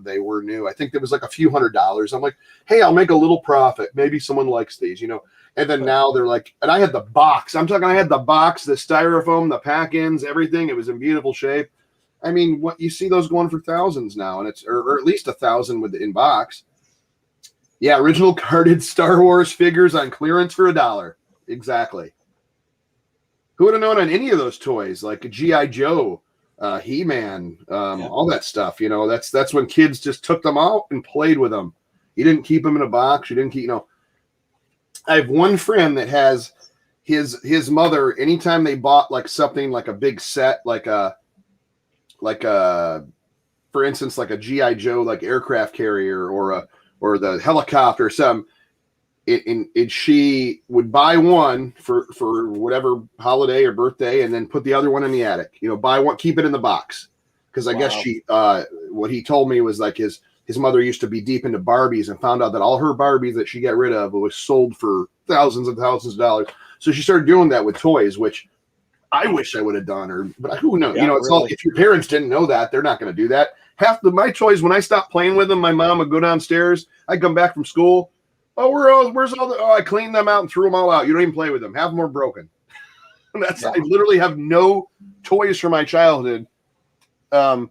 they were new. I think there was like a few $100. I'm like, hey, I'll make a little profit. Maybe someone likes these, And then now they're like, and I had the box. I'm talking, I had the box, the styrofoam, the pack-ins, everything. It was in beautiful shape. I mean, what you see those going for thousands now, and it's or at least 1,000 in box. Yeah, original carded Star Wars figures on clearance for $1. Exactly. Who would have known on any of those toys, like a G.I. Joe, He-Man, all that stuff? That's when kids just took them out and played with them. You didn't keep them in a box. You didn't keep, I have one friend that has his mother. Anytime they bought like something like a big set, like a for instance, like a G.I. Joe, like aircraft carrier or the helicopter, and she would buy one for whatever holiday or birthday, and then put the other one in the attic. Buy one, keep it in the box, because I guess she what he told me was like his mother used to be deep into Barbies and found out that all her Barbies that she got rid of was sold for thousands and thousands of dollars. So she started doing that with toys, which I wish I would have done, but who knows? Yeah, it's all, if your parents didn't know that, they're not going to do that. Half my toys, when I stopped playing with them, my mom would go downstairs. I'd come back from school. Oh, where's all the? Oh, I cleaned them out and threw them all out. You don't even play with them. Half of them are broken. I literally have no toys from my childhood. I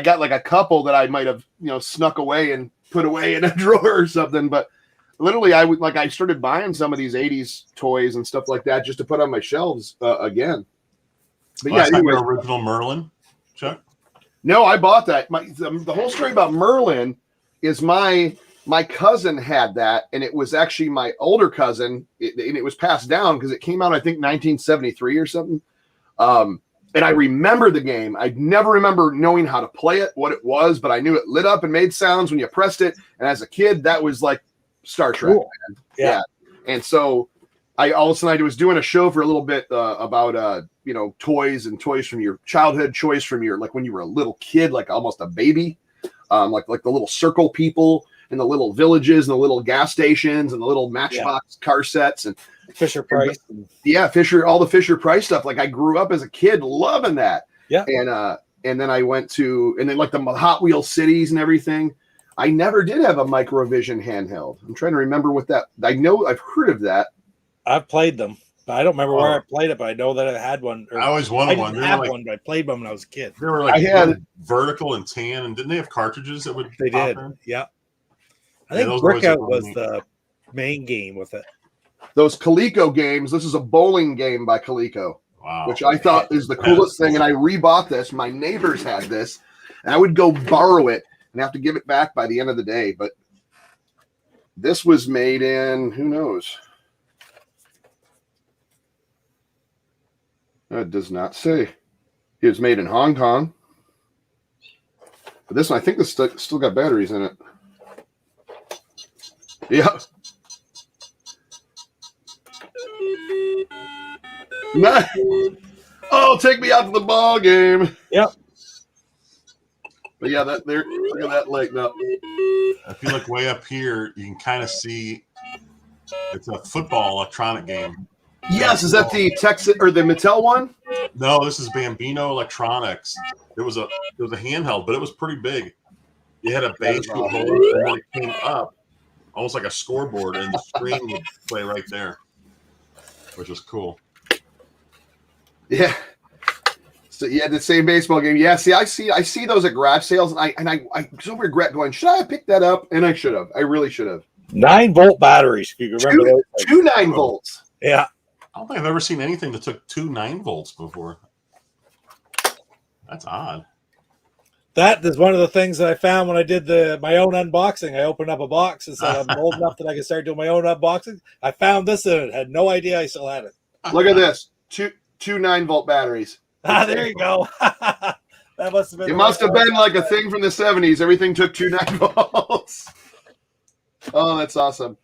got like a couple that I might have, snuck away and put away in a drawer or something. But literally, I started buying some of these 80s toys and stuff like that just to put on my shelves again. But yeah, anyway, your original Merlin, Chuck? No, I bought that. The whole story about Merlin is my cousin had that, and it was actually my older cousin, and it was passed down because it came out, I think, 1973 or something. And I remember the game. I never remember knowing how to play it, what it was, but I knew it lit up and made sounds when you pressed it. And as a kid, that was like Star Trek. Cool. Yeah. And so I was doing a show for a little bit about toys and toys from your childhood, choice from your, like when you were a little kid, like almost a baby, like the little circle people and the little villages and the little gas stations and the little Matchbox car sets and Fisher Price. All the Fisher Price stuff. Like I grew up as a kid loving that. Yeah. And then I went to, and then like the Hot Wheels cities and everything. I never did have a Microvision handheld. I'm trying to remember what that. I know I've heard of that. I've played them, but I don't remember where I played it. But I know that I had one. I always wanted one. I didn't have one, but I played one when I was a kid. They were like I had vertical and tan, and didn't they have cartridges that would? They pop did. in? Yeah. I Yeah, think those Brickout always was look the main game with it. those Coleco games. This is a bowling game by Coleco, Wow. which I thought is the coolest thing. And I rebought this. My neighbors had this, and I would go borrow it and have to give it back by the end of the day. But this was made in, who knows? It does not say. It was made in Hong Kong. But this one, I think this still got batteries in it. Yep. Nice. Oh, take me out to the ball game. Yep. But yeah, that there. Look at that lighting up. If you look way up here, you can kind of see it's a football electronic game. Yes, is that the Texas or the Mattel one? No, this is Bambino Electronics. It was a handheld, but it was pretty big. You had a base with holes, and then it came up almost like a scoreboard, and the screen would play right there, which was cool. Yeah. So yeah, the same baseball game. Yeah, see, I see those at garage sales, and I so regret going, should I have picked that up? And I should have. I really should have. 9-volt batteries. If you can remember those. Two 9 volts. Yeah. I don't think I've ever seen anything that took 2 9 volts before. That's odd. That is one of the things that I found when I did my own unboxing. I opened up a box and said I'm old enough that I can start doing my own unboxing. I found this in it. Had no idea I still had it. Look at this. Two 9-volt batteries. There you go. That must have been. It must have been like a thing from the 70s. Everything took 2 9 volts. Oh, that's awesome.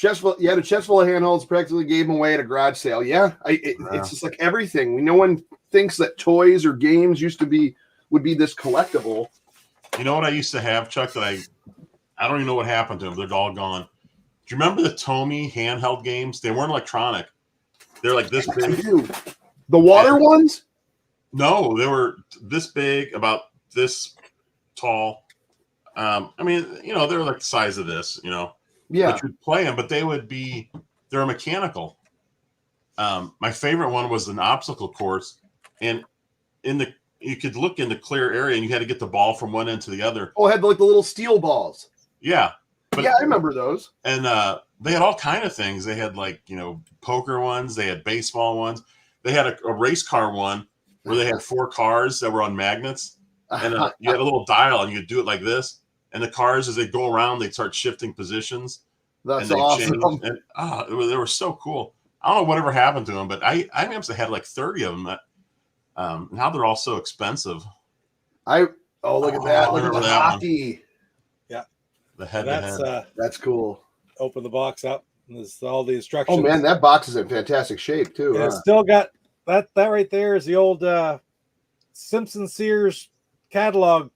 You had a chest full of handholds, practically gave them away at a garage sale. Yeah, it's just like everything. No one thinks that toys or games would be this collectible. You know what I used to have, Chuck, that I don't even know what happened to them. They're all gone. Do you remember the Tomy handheld games? They weren't electronic. They're like this big. The water ones? No, they were this big, about this tall. I mean, they're like the size of this, Yeah. But you'd play them, but they're mechanical. My favorite one was an obstacle course, and you could look in the clear area, and you had to get the ball from one end to the other. Oh, it had like the little steel balls. Yeah. Yeah, I remember those. And they had all kind of things. They had poker ones. They had baseball ones. They had a race car one where they had 4 cars that were on magnets, and you had a little dial, and you could do it like this. And the cars, as they go around, they'd start shifting positions. That's and awesome. And they were so cool. I don't know whatever happened to them, but I must have had like 30 of them. Now they're all so expensive. Look at that! Look at the hockey. Yeah, the head. That's cool. Open the box up, and there's all the instructions. Oh man, that box is in fantastic shape too. It's still got that right there is the old Simpson Sears catalog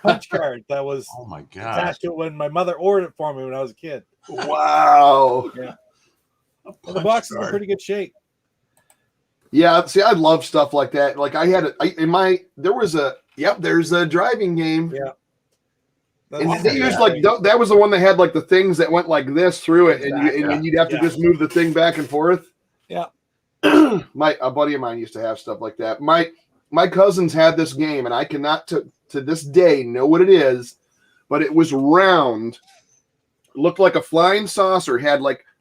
punch card that was attached to it when my mother ordered it for me when I was a kid. Wow. Yeah. And the box is in pretty good shape. Yeah, see, I love stuff like that. Like there's a driving game. Yeah. And they used that was the one that had like the things that went like this through it, and you'd have to just move the thing back and forth. Yeah. A buddy of mine used to have stuff like that. My cousins had this game, and I cannot to this day know what it is, but it was round, looked like a flying saucer,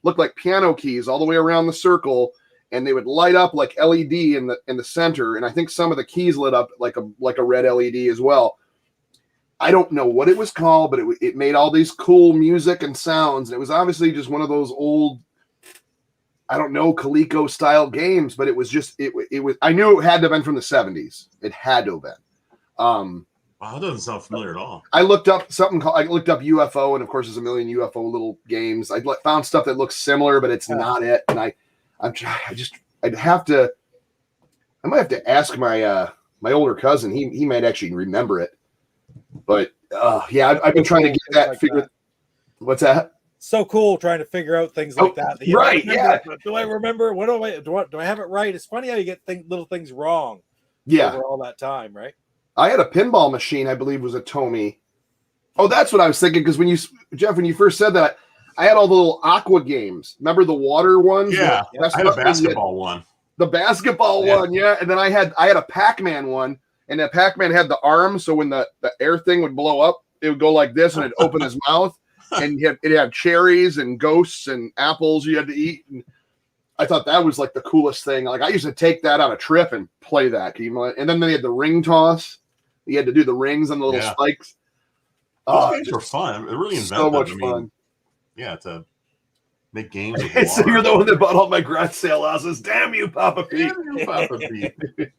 looked like piano keys all the way around the circle, and they would light up like LED in the center, and I think some of the keys lit up like a red LED as well. I don't know what it was called, but it made all these cool music and sounds, and it was obviously just one of those old, I don't know, Coleco style games, but it was just it was. I knew it had to have been from the 70s. It had to have been. Wow, that doesn't sound familiar at all. I looked up UFO, and of course, there's a million UFO little games. I found stuff that looks similar, but it's not it. And I might have to ask my older cousin. He might actually remember it. But yeah, I've been trying to get that figured. What's that? So cool trying to figure out things like that. Right? Yeah. Do I remember? What do I have it right? It's funny how you get little things wrong. Yeah. Over all that time, right? I had a pinball machine, I believe was a Tomy. Oh, that's what I was thinking. Because when you first said that, I had all the little aqua games. Remember the water ones? Yeah, The I had a basketball one. The basketball one, yeah. And then I had a Pac-Man one, and that Pac-Man had the arm, so when the air thing would blow up, it would go like this, and it'd open his mouth, and it'd have cherries and ghosts and apples you had to eat. And I thought that was like the coolest thing. Like I used to take that on a trip and play that. And then they had the ring toss. You had to do the rings and the little spikes. Those games were fun. It really invented so much fun. Yeah, to make games with so you're the one that bought all my garage sale houses. Damn you, Papa Pete. Damn you, Papa Pete.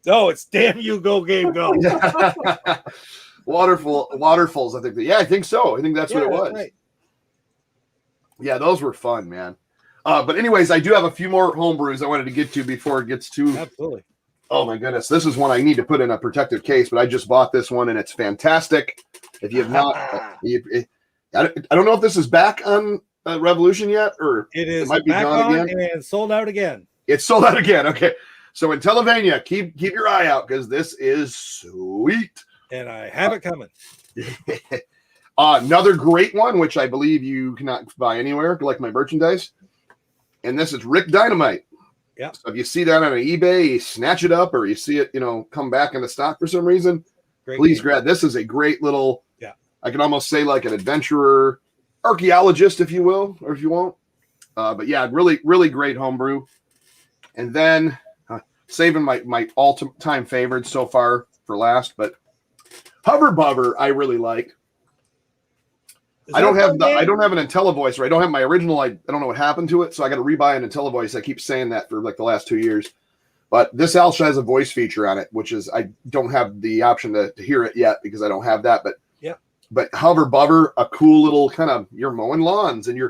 No, it's damn you, go game, go. Waterfalls, I think. I think so. I think that's what it was. Right. Yeah, those were fun, man. But anyways, I do have a few more homebrews I wanted to get to before it gets too. Absolutely. Oh my goodness, this is one I need to put in a protective case, but I just bought this one and it's fantastic. If you have not, I don't know if this is back on Revolution yet, or it might be back gone again and sold out again. It's sold out again. Okay, so in Televania, keep your eye out because this is sweet, and I have it coming. Another great one, which I believe you cannot buy anywhere, like my merchandise, and this is Rick Dynamite. Yeah. So if you see that on eBay, you snatch it up, or you see it, come back into stock for some reason. Please grab. This is a great little. Yeah. I can almost say like an adventurer, archaeologist, if you will, or if you won't. But yeah, really, really great homebrew. And then saving my all-time favorites so far for last, but Hover Bubber I really like. I don't have an IntelliVoice, or I don't have my original. I don't know what happened to it, so I got to rebuy an IntelliVoice. I keep saying that for like the last 2 years. But this also has a voice feature on it, which is I don't have the option to hear it yet because I don't have that. But yeah. But Hover Bubber, a cool little kind of, you're mowing lawns and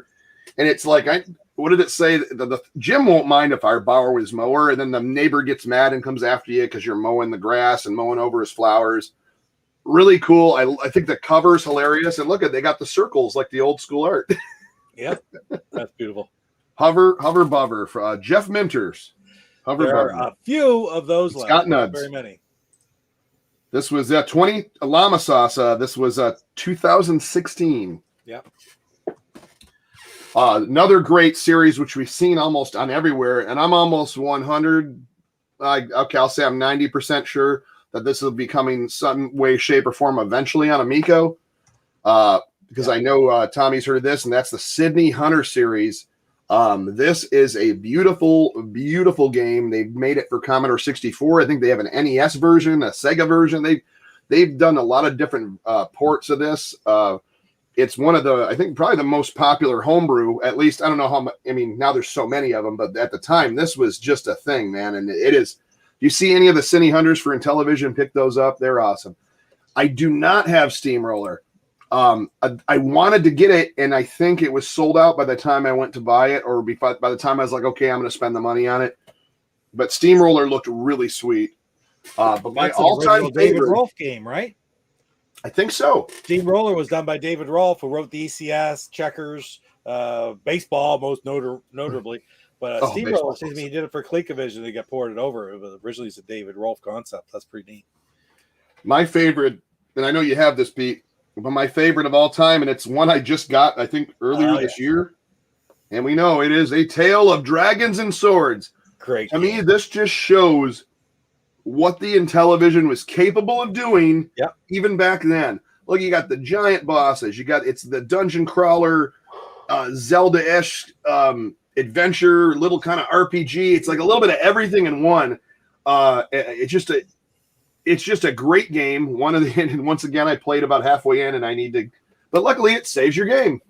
it's like what did it say? The Jim won't mind if I borrow his mower, and then the neighbor gets mad and comes after you because you're mowing the grass and mowing over his flowers. Really cool. I think the cover's hilarious, and look at they got the circles like the old school art. Yep, that's beautiful. Hover Bubber for Jeff Minters. There are a few of those left. Scott Nuds. Not very many. This was 20 Llama Sauce. This was 2016. Yep. Another great series which we've seen almost on everywhere, and I'm almost 100. I'll say I'm 90% sure that this will be coming some way, shape, or form eventually on Amico. Because I know Tommy's heard of this, and that's the Sydney Hunter series. This is a beautiful, beautiful game. They've made it for Commodore 64. I think they have an NES version, a Sega version. They've done a lot of different ports of this. It's one of the, I think, probably the most popular homebrew. At least, I don't know how much. I mean, now there's so many of them, but at the time, this was just a thing, man. And it is. You see any of the Cine Hunters for Intellivision? Pick those up. They're awesome. I do not have Steamroller. I wanted to get it, and I think it was sold out by the time I went to buy it, or by the time I was like, okay, I'm going to spend the money on it. But Steamroller looked really sweet. But my all-time favorite David Rolfe game, right? I think so. Steamroller was done by David Rolfe, who wrote the ECS, Checkers, baseball, most notably. But Steamroller, seems to me, he did it for ColecoVision. They got ported over. It was originally a David Rolfe concept. That's pretty neat. My favorite, and I know you have this, Pete, but my favorite of all time, and it's one I just got, I think, earlier this year. And we know it is A Tale of Dragons and Swords. Great. To me, this just shows what the Intellivision was capable of doing, even back then. Look, you got the giant bosses. It's the dungeon crawler, Zelda-esque adventure, little kind of RPG. It's like a little bit of everything in one. It's just a great game. And once again, I played about halfway in, and but luckily it saves your game.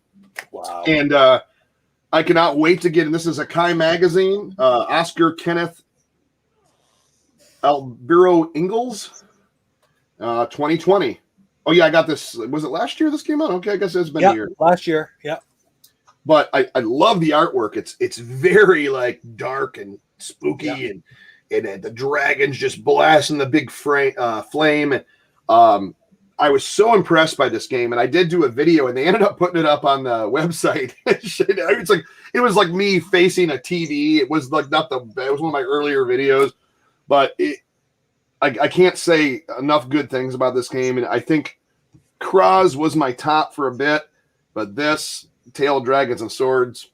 Wow. And I cannot wait to get in. This is a Kai magazine, Oscar Kenneth Albiro Ingalls, 2020. Oh yeah, I got this. Was it last year this came out? Okay, I guess it's been a year. Last year. Yeah. But I love the artwork. It's very like dark and spooky, and the dragons just blasting the big flame. I was so impressed by this game, and I did do a video, and they ended up putting it up on the website. It was like me facing a TV. It was like it was one of my earlier videos, but I can't say enough good things about this game, and I think Kraz was my top for a bit, but this Tale of Dragons and Swords,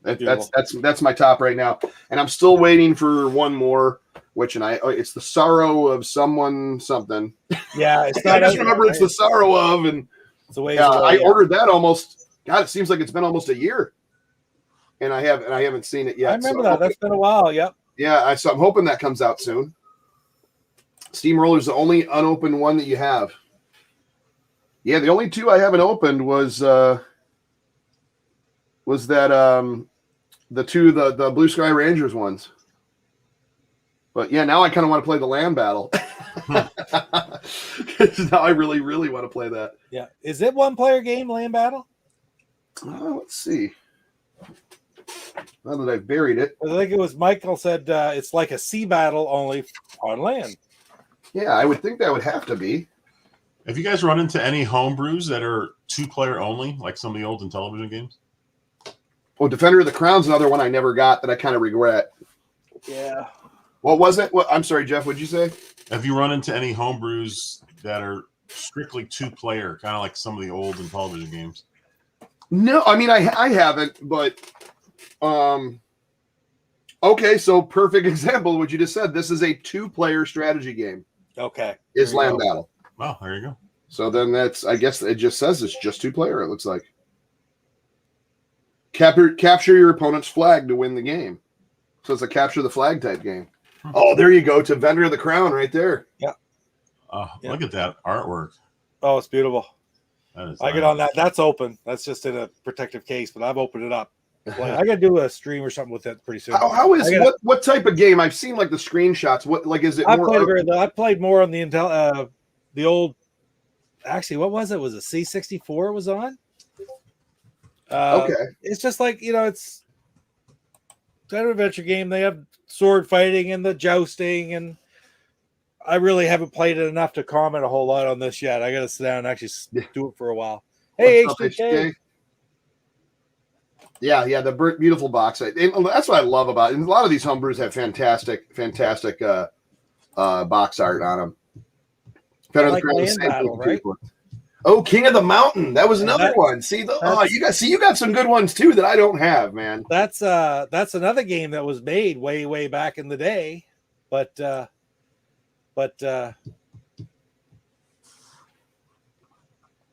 that's my top right now. And I'm still waiting for one more, it's the Sorrow of Someone something. Yeah, it's not. I just remember it's the Sorrow of, and it's a ways I away, ordered that almost. God, it seems like it's been almost a year, and I haven't seen it yet. I remember that. That's been a while. Yep. Yeah, so I'm hoping that comes out soon. Steamroller's the only unopened one that you have. Yeah, the only two I haven't opened was that the Blue Sky Rangers ones. But yeah, now I kind of want to play the land battle. Now I really, really want to play that. Yeah. Is it one player game, land battle? Let's see. Now that I've buried it. I think it was Michael said it's like a sea battle only on land. Yeah, I would think that would have to be. Have you guys run into any homebrews that are 2-player only, like some of the old Intellivision games? Well, Defender of the Crown's another one I never got that I kind of regret. Yeah. What was it? I'm sorry, Jeff, what'd you say? Have you run into any homebrews that are strictly 2-player, kind of like some of the old Intellivision games? No, I mean, I haven't, but okay, so perfect example of what you just said. This is a 2-player strategy game. Okay. Is Land Battle. Oh, there you go. So then I guess it just says it's just 2-player, it looks like. Capture your opponent's flag to win the game. So it's a capture the flag type game. Oh, there you go. To Vendor of the Crown right there. Yeah. Look at that artwork. Oh, it's beautiful. That is I get on that. That's open. That's just in a protective case, but I've opened it up. Like, I got to do a stream or something with that pretty soon. What type of game? I've seen like the screenshots. What like is it? I played more on the the old. Actually, what was it? Was it C64? It was on. Okay. It's just like it's kind of adventure game. They have sword fighting and the jousting, and I really haven't played it enough to comment a whole lot on this yet. I got to sit down and actually do it for a while. Hey, HDK. Yeah, the beautiful box. And that's what I love about it. And a lot of these homebrews have fantastic box art on them. Better like Land Battle, right? Oh, King of the Mountain. That was another one. See you got some good ones too that I don't have, man. That's another game that was made way back in the day, but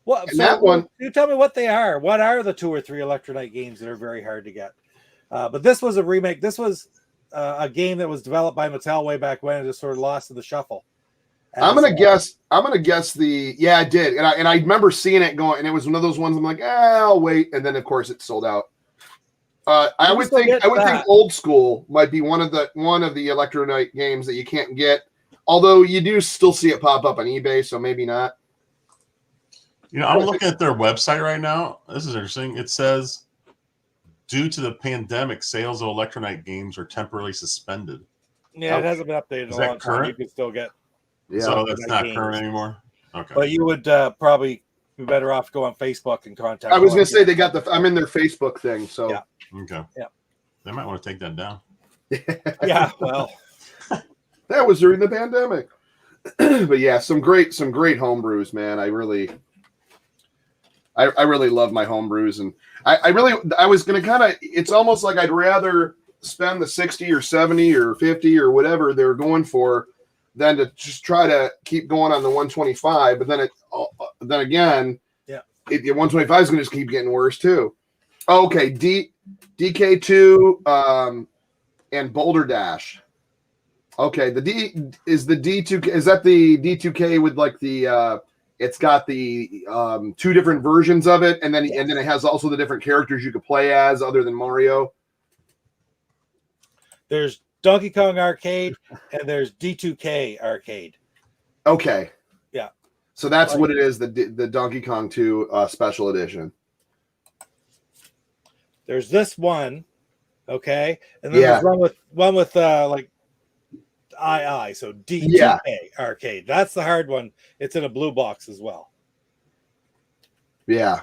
what? So that one, you tell me what they are. What are the 2 or 3 Electronite games that are very hard to get? But this was a remake. This was a game that was developed by Mattel way back when. It just sort of lost in the shuffle. I'm gonna guess I did, and I remember seeing it going, and it was one of those ones. I'm like, I'll wait, and then of course it sold out. I would think Old School might be one of the Electronite games that you can't get, although you do still see it pop up on eBay, so maybe not. I'm looking at their website right now. This is interesting. It says, due to the pandemic, sales of Electronite games are temporarily suspended. Yeah, it hasn't been updated in a long time. You can still get. Yeah. So that's not current anymore. Okay. But you would probably be better off to go on Facebook and contact. I was going to say I'm in their Facebook thing, so yeah. Okay. Yeah. They might want to take that down. Yeah. Well, that was during the pandemic. But yeah, some great homebrews, man. I really love my homebrews, and I was going to kind of. It's almost like I'd rather spend the 60 or 70 or 50 or whatever they're going for than to just try to keep going on the 125. But then again, yeah, the 125 is going to just keep getting worse too. Okay, DK2 and Boulder Dash. Okay, the D2K. Is that the D2K with like the? It's got the 2 different versions of it, and then it has also the different characters you could play as other than Mario. There's Donkey Kong Arcade and there's D2K Arcade. Okay. Yeah. So that's what it is, the Donkey Kong 2 special edition. There's this one, okay? And then there's one with like II, so D2K Arcade. That's the hard one. It's in a blue box as well. Yeah.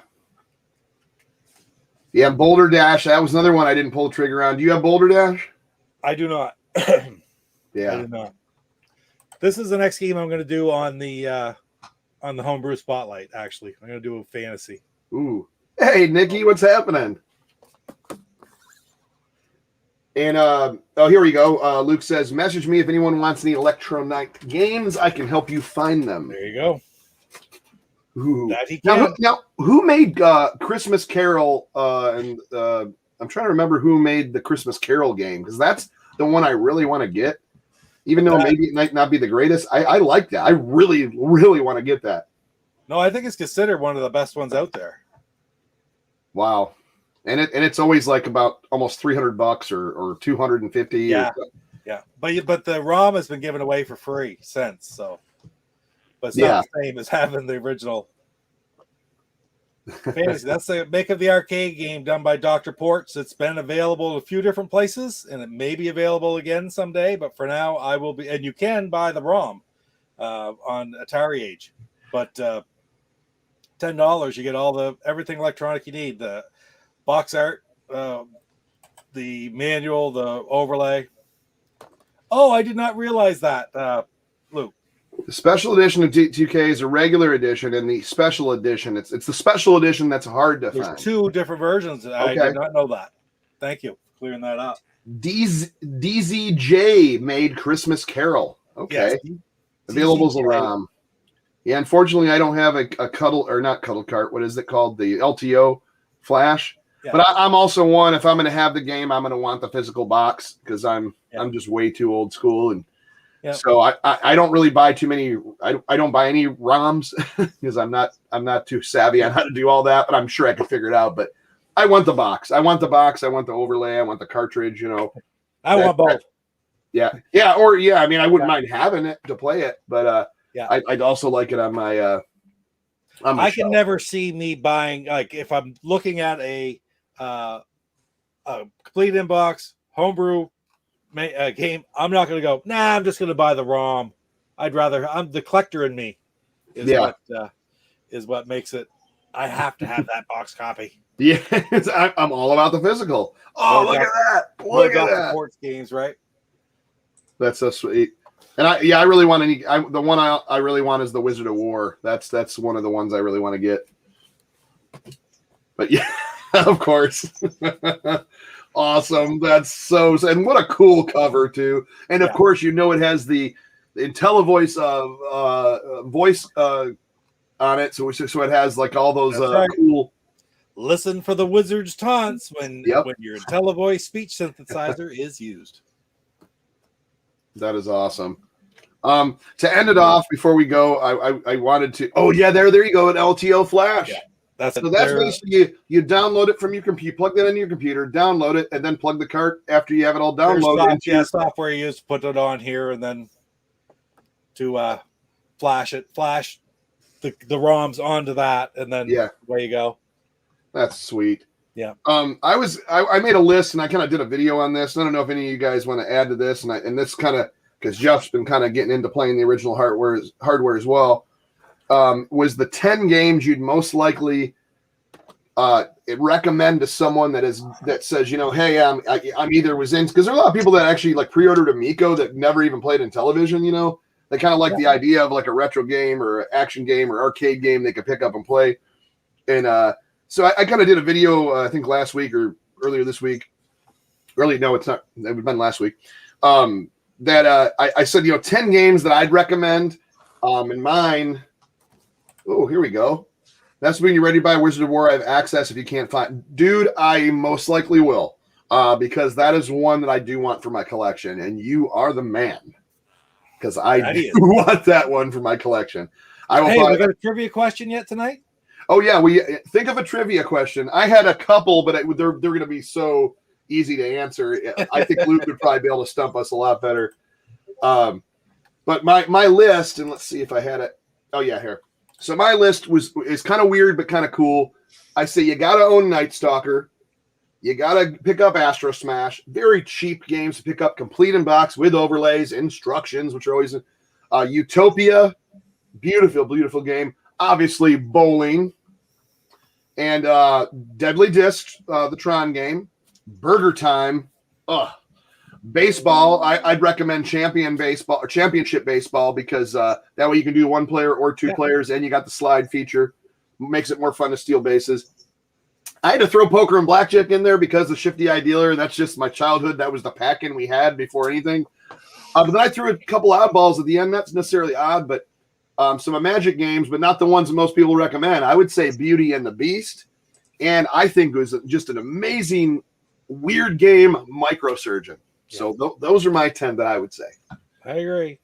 Yeah, Boulder Dash, that was another one I didn't pull the trigger on. Do you have Boulder Dash? I do not. Yeah. I do not. This is the next game I'm going to do on the on the homebrew spotlight. Actually, I'm going to do a fantasy. Ooh. Hey, Nikki, what's happening? And here we go. Luke says, message me if anyone wants any Electronite games. I can help you find them. There you go. Ooh. That he can. Now, who made Christmas Carol? I'm trying to remember who made the Christmas Carol game, because that's the one I really want to get. Even though maybe it might not be the greatest, I like that. I really, really want to get that. No, I think it's considered one of the best ones out there. Wow. And it's always like about almost $300 or 250. Yeah. Yeah. But the ROM has been given away for free since, so but it's not the same as having the original fantasy. That's the make of the arcade game done by Dr. Ports. It's been available in a few different places, and it may be available again someday. But for now, I will be, and you can buy the ROM on Atari Age. But $10, you get everything electronic you need: the box art, the manual, the overlay. Oh, I did not realize that, Luke. The special edition of 2K is a regular edition, and the special edition, it's the special edition that's hard to There's find. 2 different versions. I did not know that. Thank you for clearing that up. DZJ made Christmas Carol. Okay. Yes, Available as a ROM. Yeah, unfortunately, I don't have a not cuddle cart. What is it called? The LTO flash. Yeah. But I'm also one. If I'm going to have the game, I'm going to want the physical box, because I'm just way too old school, and so I don't really buy too many. I don't buy any ROMs because I'm not too savvy on how to do all that. But I'm sure I can figure it out. But I want the box. I want the box. I want the overlay. I want the cartridge. I want both. Yeah. I mean, I wouldn't mind having it to play it, but I'd also like it on my. I can never see me buying, like, if I'm looking at a complete inbox homebrew game, I'm not going to go, nah, I'm just going to buy the ROM. I'd rather, I'm the collector in me is what makes it. I have to have that box copy. Yeah, I'm all about the physical. Oh, look at that! Look at that! Sports games, right? That's so sweet. And I really want the one I really want is the Wizard of War. That's one of the ones I really want to get. But yeah, of course. Awesome. That's so, and what a cool cover too. And of course, it has the IntelliVoice voice on it, so it has like all those cool. Listen for the wizard's taunts when your IntelliVoice speech synthesizer is used. That is awesome. To end it off before we go, I wanted to. Oh yeah, there you go, an LTO flash. Yeah, that's basically you download it from your computer, you plug that into your computer, download it, and then plug the cart after you have it all downloaded. Software you use to put it on here, and then to flash the ROMs onto that, and then away you go. That's sweet. Yeah. I made a list, and I kind of did a video on this. I don't know if any of you guys want to add to this, and this kind of, because Jeff's been kind of getting into playing the original hardware as well. Was the 10 games you'd most likely recommend to someone that says, hey, I'm either was in, because there are a lot of people that actually like pre-ordered Amico that never even played in television. They kind of like the idea of like a retro game or action game or arcade game they could pick up and play. And so I kind of did a video, I think last week or earlier this week. No, it's not. It would have been last week. That I said, 10 games that I'd recommend. And mine. Oh, here we go. That's when you're ready to buy Wizard of War. I have access if you can't find. Dude, I most likely will. Because that is one that I do want for my collection. And you are the man. Because I do want that one for my collection. I will. Hey, we got a trivia question yet tonight? Oh yeah, we think of a trivia question. I had a couple, but they're going to be so easy to answer. I think Luke would probably be able to stump us a lot better. But my list, and let's see if I had it. Oh yeah, here. So my list is kind of weird but kind of cool. I say you got to own Night Stalker. You got to pick up Astro Smash. Very cheap games to pick up, complete in box with overlays, instructions, which are always Utopia. Beautiful, beautiful game. Obviously, Bowling. And Deadly Disc, the Tron game. Burger Time. Baseball, I'd recommend champion baseball or championship baseball because that way you can do 1 player or 2 players, and you got the slide feature. Makes it more fun to steal bases. I had to throw poker and blackjack in there because of Shifty Eye Dealer. That's just my childhood. That was the pack-in we had before anything. But then I threw a couple oddballs at the end. That's necessarily odd, but some of Magic games, but not the ones most people recommend. I would say Beauty and the Beast. And I think it was just an amazing, weird game, Microsurgeon. So those are my 10 that I would say. I agree.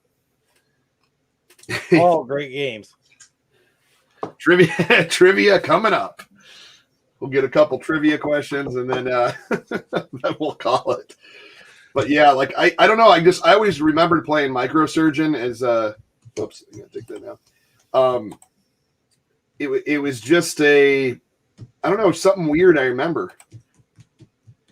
All great games. Trivia coming up. We'll get a couple trivia questions and then then we'll call it. But yeah, like I don't know. I always remembered playing Microsurgeon as oops, I'm gonna take that now. It was just I don't know, something weird I remember.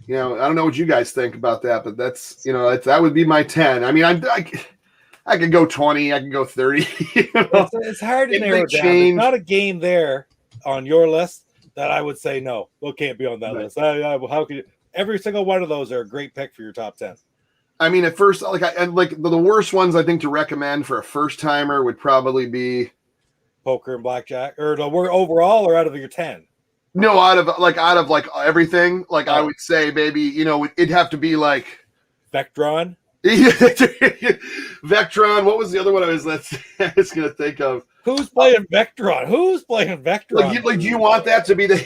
I don't know what you guys think about that, but that's that would be my 10. I mean, I could go 20, I could go 30. It's hard to narrow down. There's not a game there on your list that I would say no, it can't be on that list. How could you? Every single one of those are a great pick for your top 10. I mean, at first, the worst ones I think to recommend for a first timer would probably be poker and blackjack, or overall, or out of your 10. No, out of everything. Like I would say, maybe it'd have to be like Vectron. Vectron. What was the other one I was gonna think of? Who's playing Vectron? Like, do you want that to be the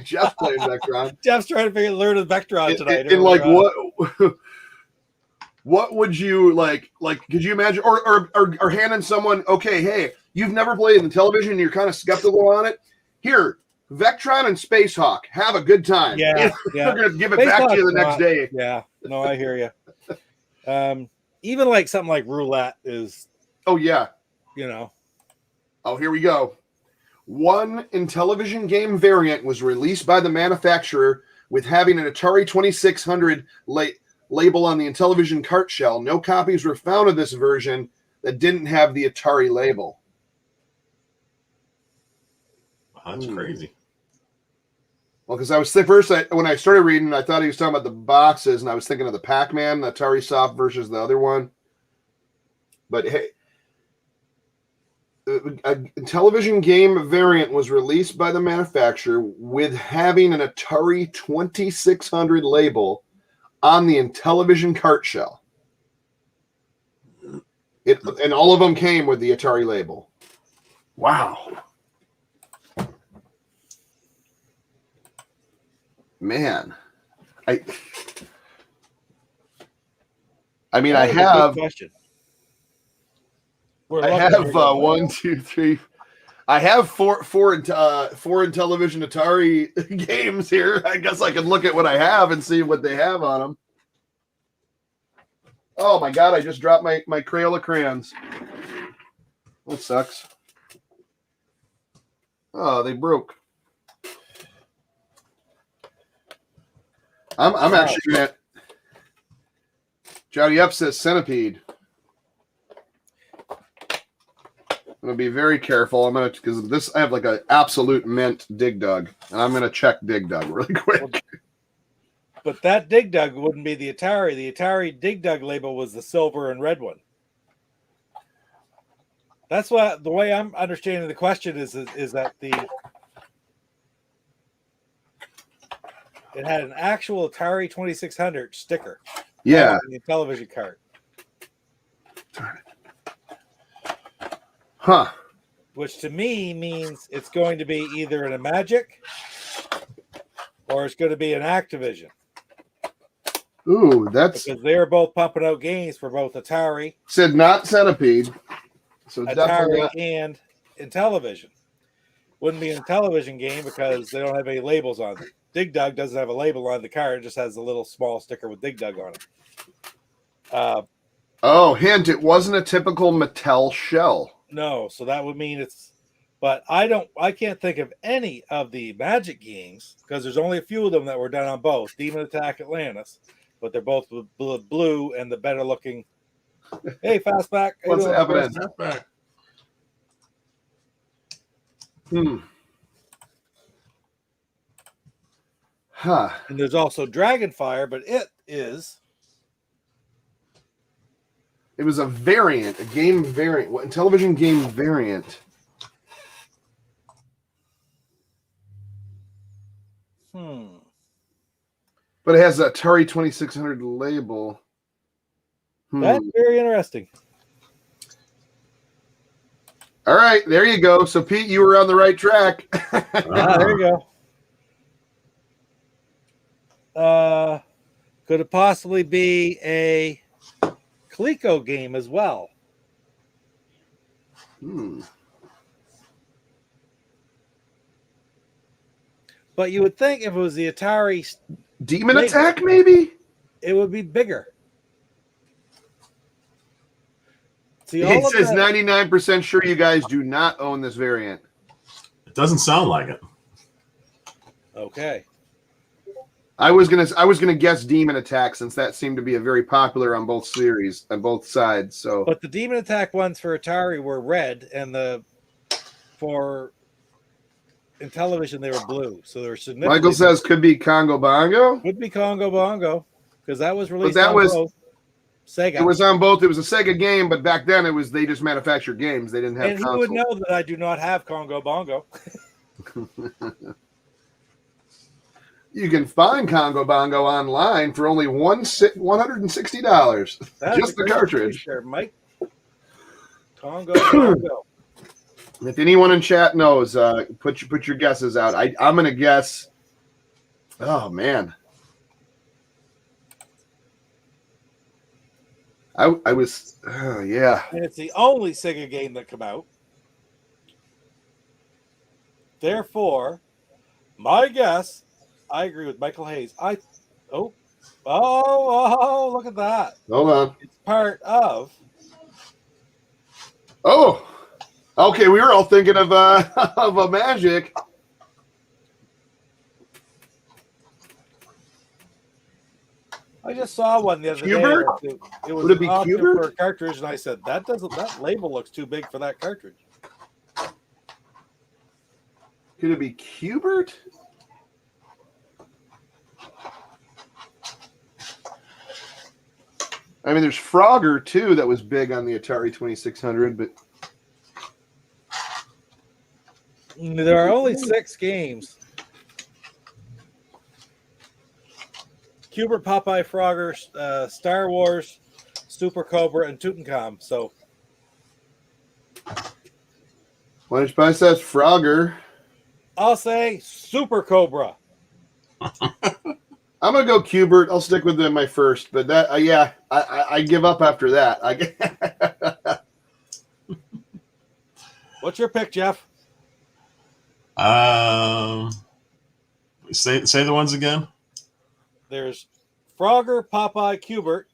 Jeff's playing Vectron? Jeff's trying to learn the Vectron tonight. And like what would you like? Could you imagine or handing someone, okay, hey, you've never played in the television, you're kind of skeptical on it. Here, Vectron and Space Hawk, have a good time. Yeah. They're gonna give it Space back Hawk's to you the next day. Yeah, no, I hear you. Even like something like roulette is. Oh yeah. Oh, here we go. One Intellivision game variant was released by the manufacturer with having an Atari 2600 label on the Intellivision cart shell. No copies were found of this version that didn't have the Atari label. That's crazy. Well, because when I started reading, I thought he was talking about the boxes, and I was thinking of the Pac-Man, the Atari Soft versus the other one. But hey, a television game variant was released by the manufacturer with having an Atari 2600 label on the Intellivision cart shell. And all of them came with the Atari label. Wow. Man. I mean, I have... I have 1, 2, 3. I have four Intellivision Atari games here. I guess I can look at what I have and see what they have on them. Oh my god! I just dropped my Crayola crayons. That sucks. Oh, they broke. I'm actually gonna. Jody Up says Centipede. I'm gonna be very careful. Because this I have like an absolute mint Dig Dug, and I'm gonna check Dig Dug really quick. But that Dig Dug wouldn't be the Atari. The Atari Dig Dug label was the silver and red one. That's what the way I'm understanding the question is that it had an actual Atari 2600 sticker. Yeah, on the television cart. Huh. Which to me means it's going to be either in a Magic or it's going to be an Activision. Ooh, that's because they're both pumping out games for both Atari. Said not Centipede. So Atari and Intellivision. Wouldn't be a television game because they don't have any labels on it. Dig Dug doesn't have a label on the card; it just has a little small sticker with Dig Dug on it. Hint! It wasn't a typical Mattel shell. No, so that would mean it's. But I can't think of any of the Magic games because there's only a few of them that were done on both Demon Attack Atlantis, but they're both blue and the better looking. Hey, Fastback. What's happening? Huh. And there's also Dragonfire, but it is It was a variant, a game variant. What television game variant? But it has the Atari 2600 label. That's very interesting. All right, there you go. So, Pete, you were on the right track. There you go. Could it possibly be a Coleco game as well? But you would think if it was the Atari Demon Attack, maybe? It would be bigger. See, It says 99% sure you guys do not own this variant. It doesn't sound like it. Okay. I was gonna guess Demon Attack since that seemed to be a very popular on both series on both sides. So, but the Demon Attack ones for Atari were red, and in television they were blue. So they were significant. Michael says could be Congo Bongo. Could be Congo Bongo because that was released. But that was both. Sega. It was on both. It was a Sega game, but back then they just manufactured games. They didn't have. And who would know that I do not have Congo Bongo? You can find Congo Bongo online for only $160. Just the cartridge. There, Mike. Congo Bongo. If anyone in chat knows, put your guesses out. I'm gonna guess. Oh man. I was, yeah. And it's the only Sega game that came out. Therefore, my guess, I agree with Michael Hayes. Look at that. Hold on. It's part of. Oh, okay. We were all thinking of a Magic. I just saw one the other day. It was Would it be an option Cubert? for a cartridge, and I said that label looks too big for that cartridge. Could it be Cubert? I mean, there's Frogger too that was big on the Atari 2600, but there are only 6 games. Cubert, Popeye, Frogger, Star Wars, Super Cobra, and Tutankhamun. So, Lunch Pie says Frogger. I'll say Super Cobra. I'm gonna go Cubert. I'll stick with my first, but that I give up after that. What's your pick, Jeff? Say the ones again. There's Frogger, Popeye, Cubert,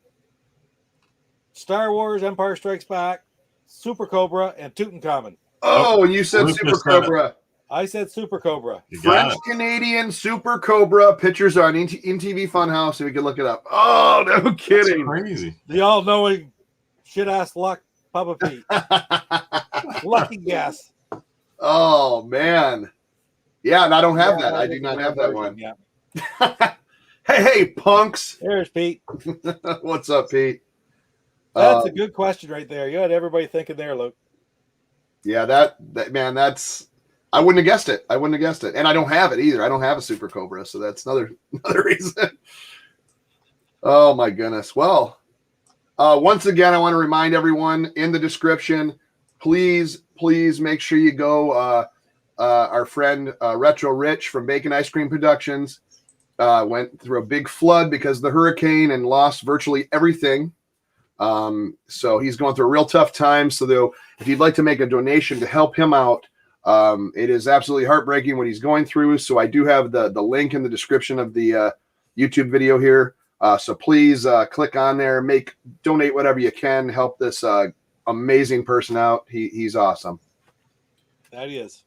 Star Wars, Empire Strikes Back, Super Cobra, and Tutankhamun. Oh, and you said Luke Super said it. Cobra. I said Super Cobra. French Canadian Super Cobra. Pictures are on MTV Funhouse, so we can look it up. Oh, no kidding. That's crazy. The all-knowing shit-ass luck, Papa Pete. Lucky guess. Oh, man. Yeah, and I don't have that. I do not have that one. Yeah. Hey, punks. There's Pete. What's up, Pete? That's a good question right there. You had everybody thinking there, Luke. Yeah, that man, that's I wouldn't have guessed it. And I don't have it either. I don't have a Super Cobra, so that's another reason. Oh my goodness. Well, once again, I want to remind everyone in the description, please make sure you go. Our friend Retro Rich from Bacon Ice Cream Productions went through a big flood because of the hurricane and lost virtually everything. So he's going through a real tough time. So though, if you'd like to make a donation to help him out, it is absolutely heartbreaking what he's going through. So I do have the link in the description of the YouTube video here. So please click on there, donate whatever you can, help this amazing person out. He's awesome. That he is.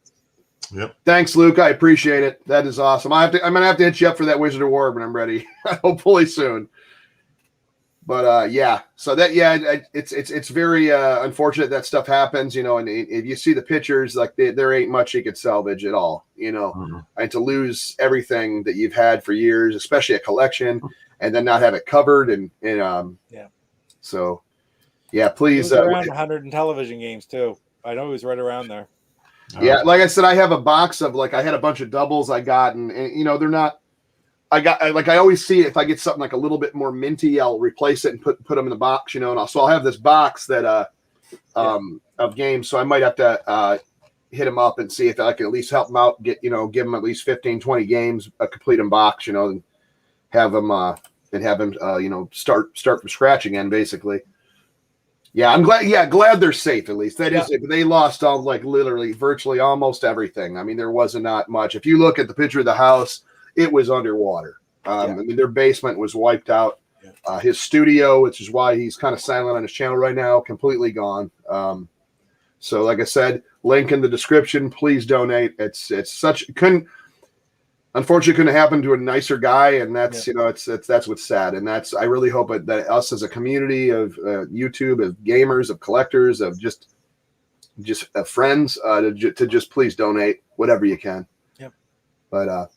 Yep. Thanks, Luke. I appreciate it. That is awesome. I'm gonna have to hit you up for that Wizard of War when I'm ready. Hopefully soon. But so it's very unfortunate that stuff happens, and if you see the pictures, like there ain't much you could salvage at all, and to lose everything that you've had for years, especially a collection, and then not have it covered, and so Yeah, He please. was around 100 in television games too. I know he was right around there. Yeah, like I said, I have a box of I had a bunch of doubles I got, and they're not. I always see if I get something like a little bit more minty, I'll replace it and put them in the box, and I'll have this box that of games, so I might have to hit him up and see if I can at least help him out, give him at least 15, 20 games, a complete him box, and have him start from scratch again, basically. Yeah, I'm glad. Yeah, glad they're safe at least. That is, they lost all literally virtually almost everything. I mean, there wasn't not much. If you look at the picture of the house, it was underwater. I mean, their basement was wiped out. His studio, which is why he's kind of silent on his channel right now, completely gone. So, like I said, link in the description. Please donate. It's unfortunately couldn't happen to a nicer guy, and that's that's what's sad. And I really hope that us as a community of YouTube, of gamers, of collectors, of just friends, to just please donate whatever you can. Yep. But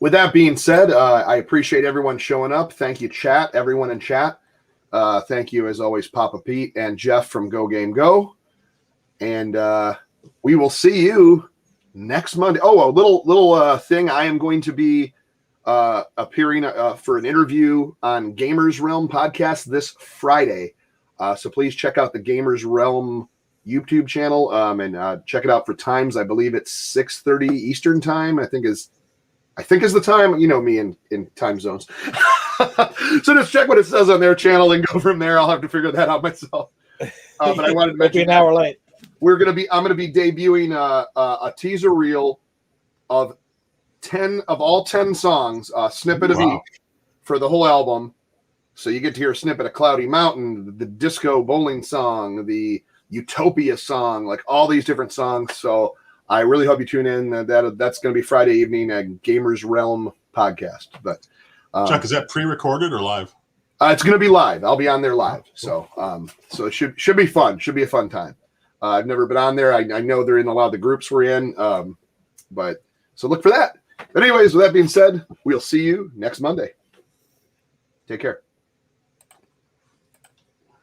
with that being said, I appreciate everyone showing up. Thank you, chat, everyone in chat. Thank you, as always, Papa Pete and Jeff from Go Game Go. And we will see you next Monday. Oh, a little thing. I am going to be appearing for an interview on Gamers Realm podcast this Friday. So please check out the Gamers Realm YouTube channel and check it out for times. I believe it's 6:30 Eastern time. I think is the time. You know me in time zones. So just check what it says on their channel and go from there. I'll have to figure that out myself. But I wanted to mention an hour late. I'm going to be debuting a teaser reel of all 10 songs, a snippet of each for the whole album. So you get to hear a snippet of Cloudy Mountain, the Disco Bowling song, the Utopia song, like all these different songs. So I really hope you tune in. That's going to be Friday evening at Gamers Realm podcast. But Chuck, is that pre-recorded or live? It's going to be live. I'll be on there live. So it should be fun. Should be a fun time. I've never been on there. I know they're in a lot of the groups we're in. But so look for that. But anyways, with that being said, we'll see you next Monday. Take care.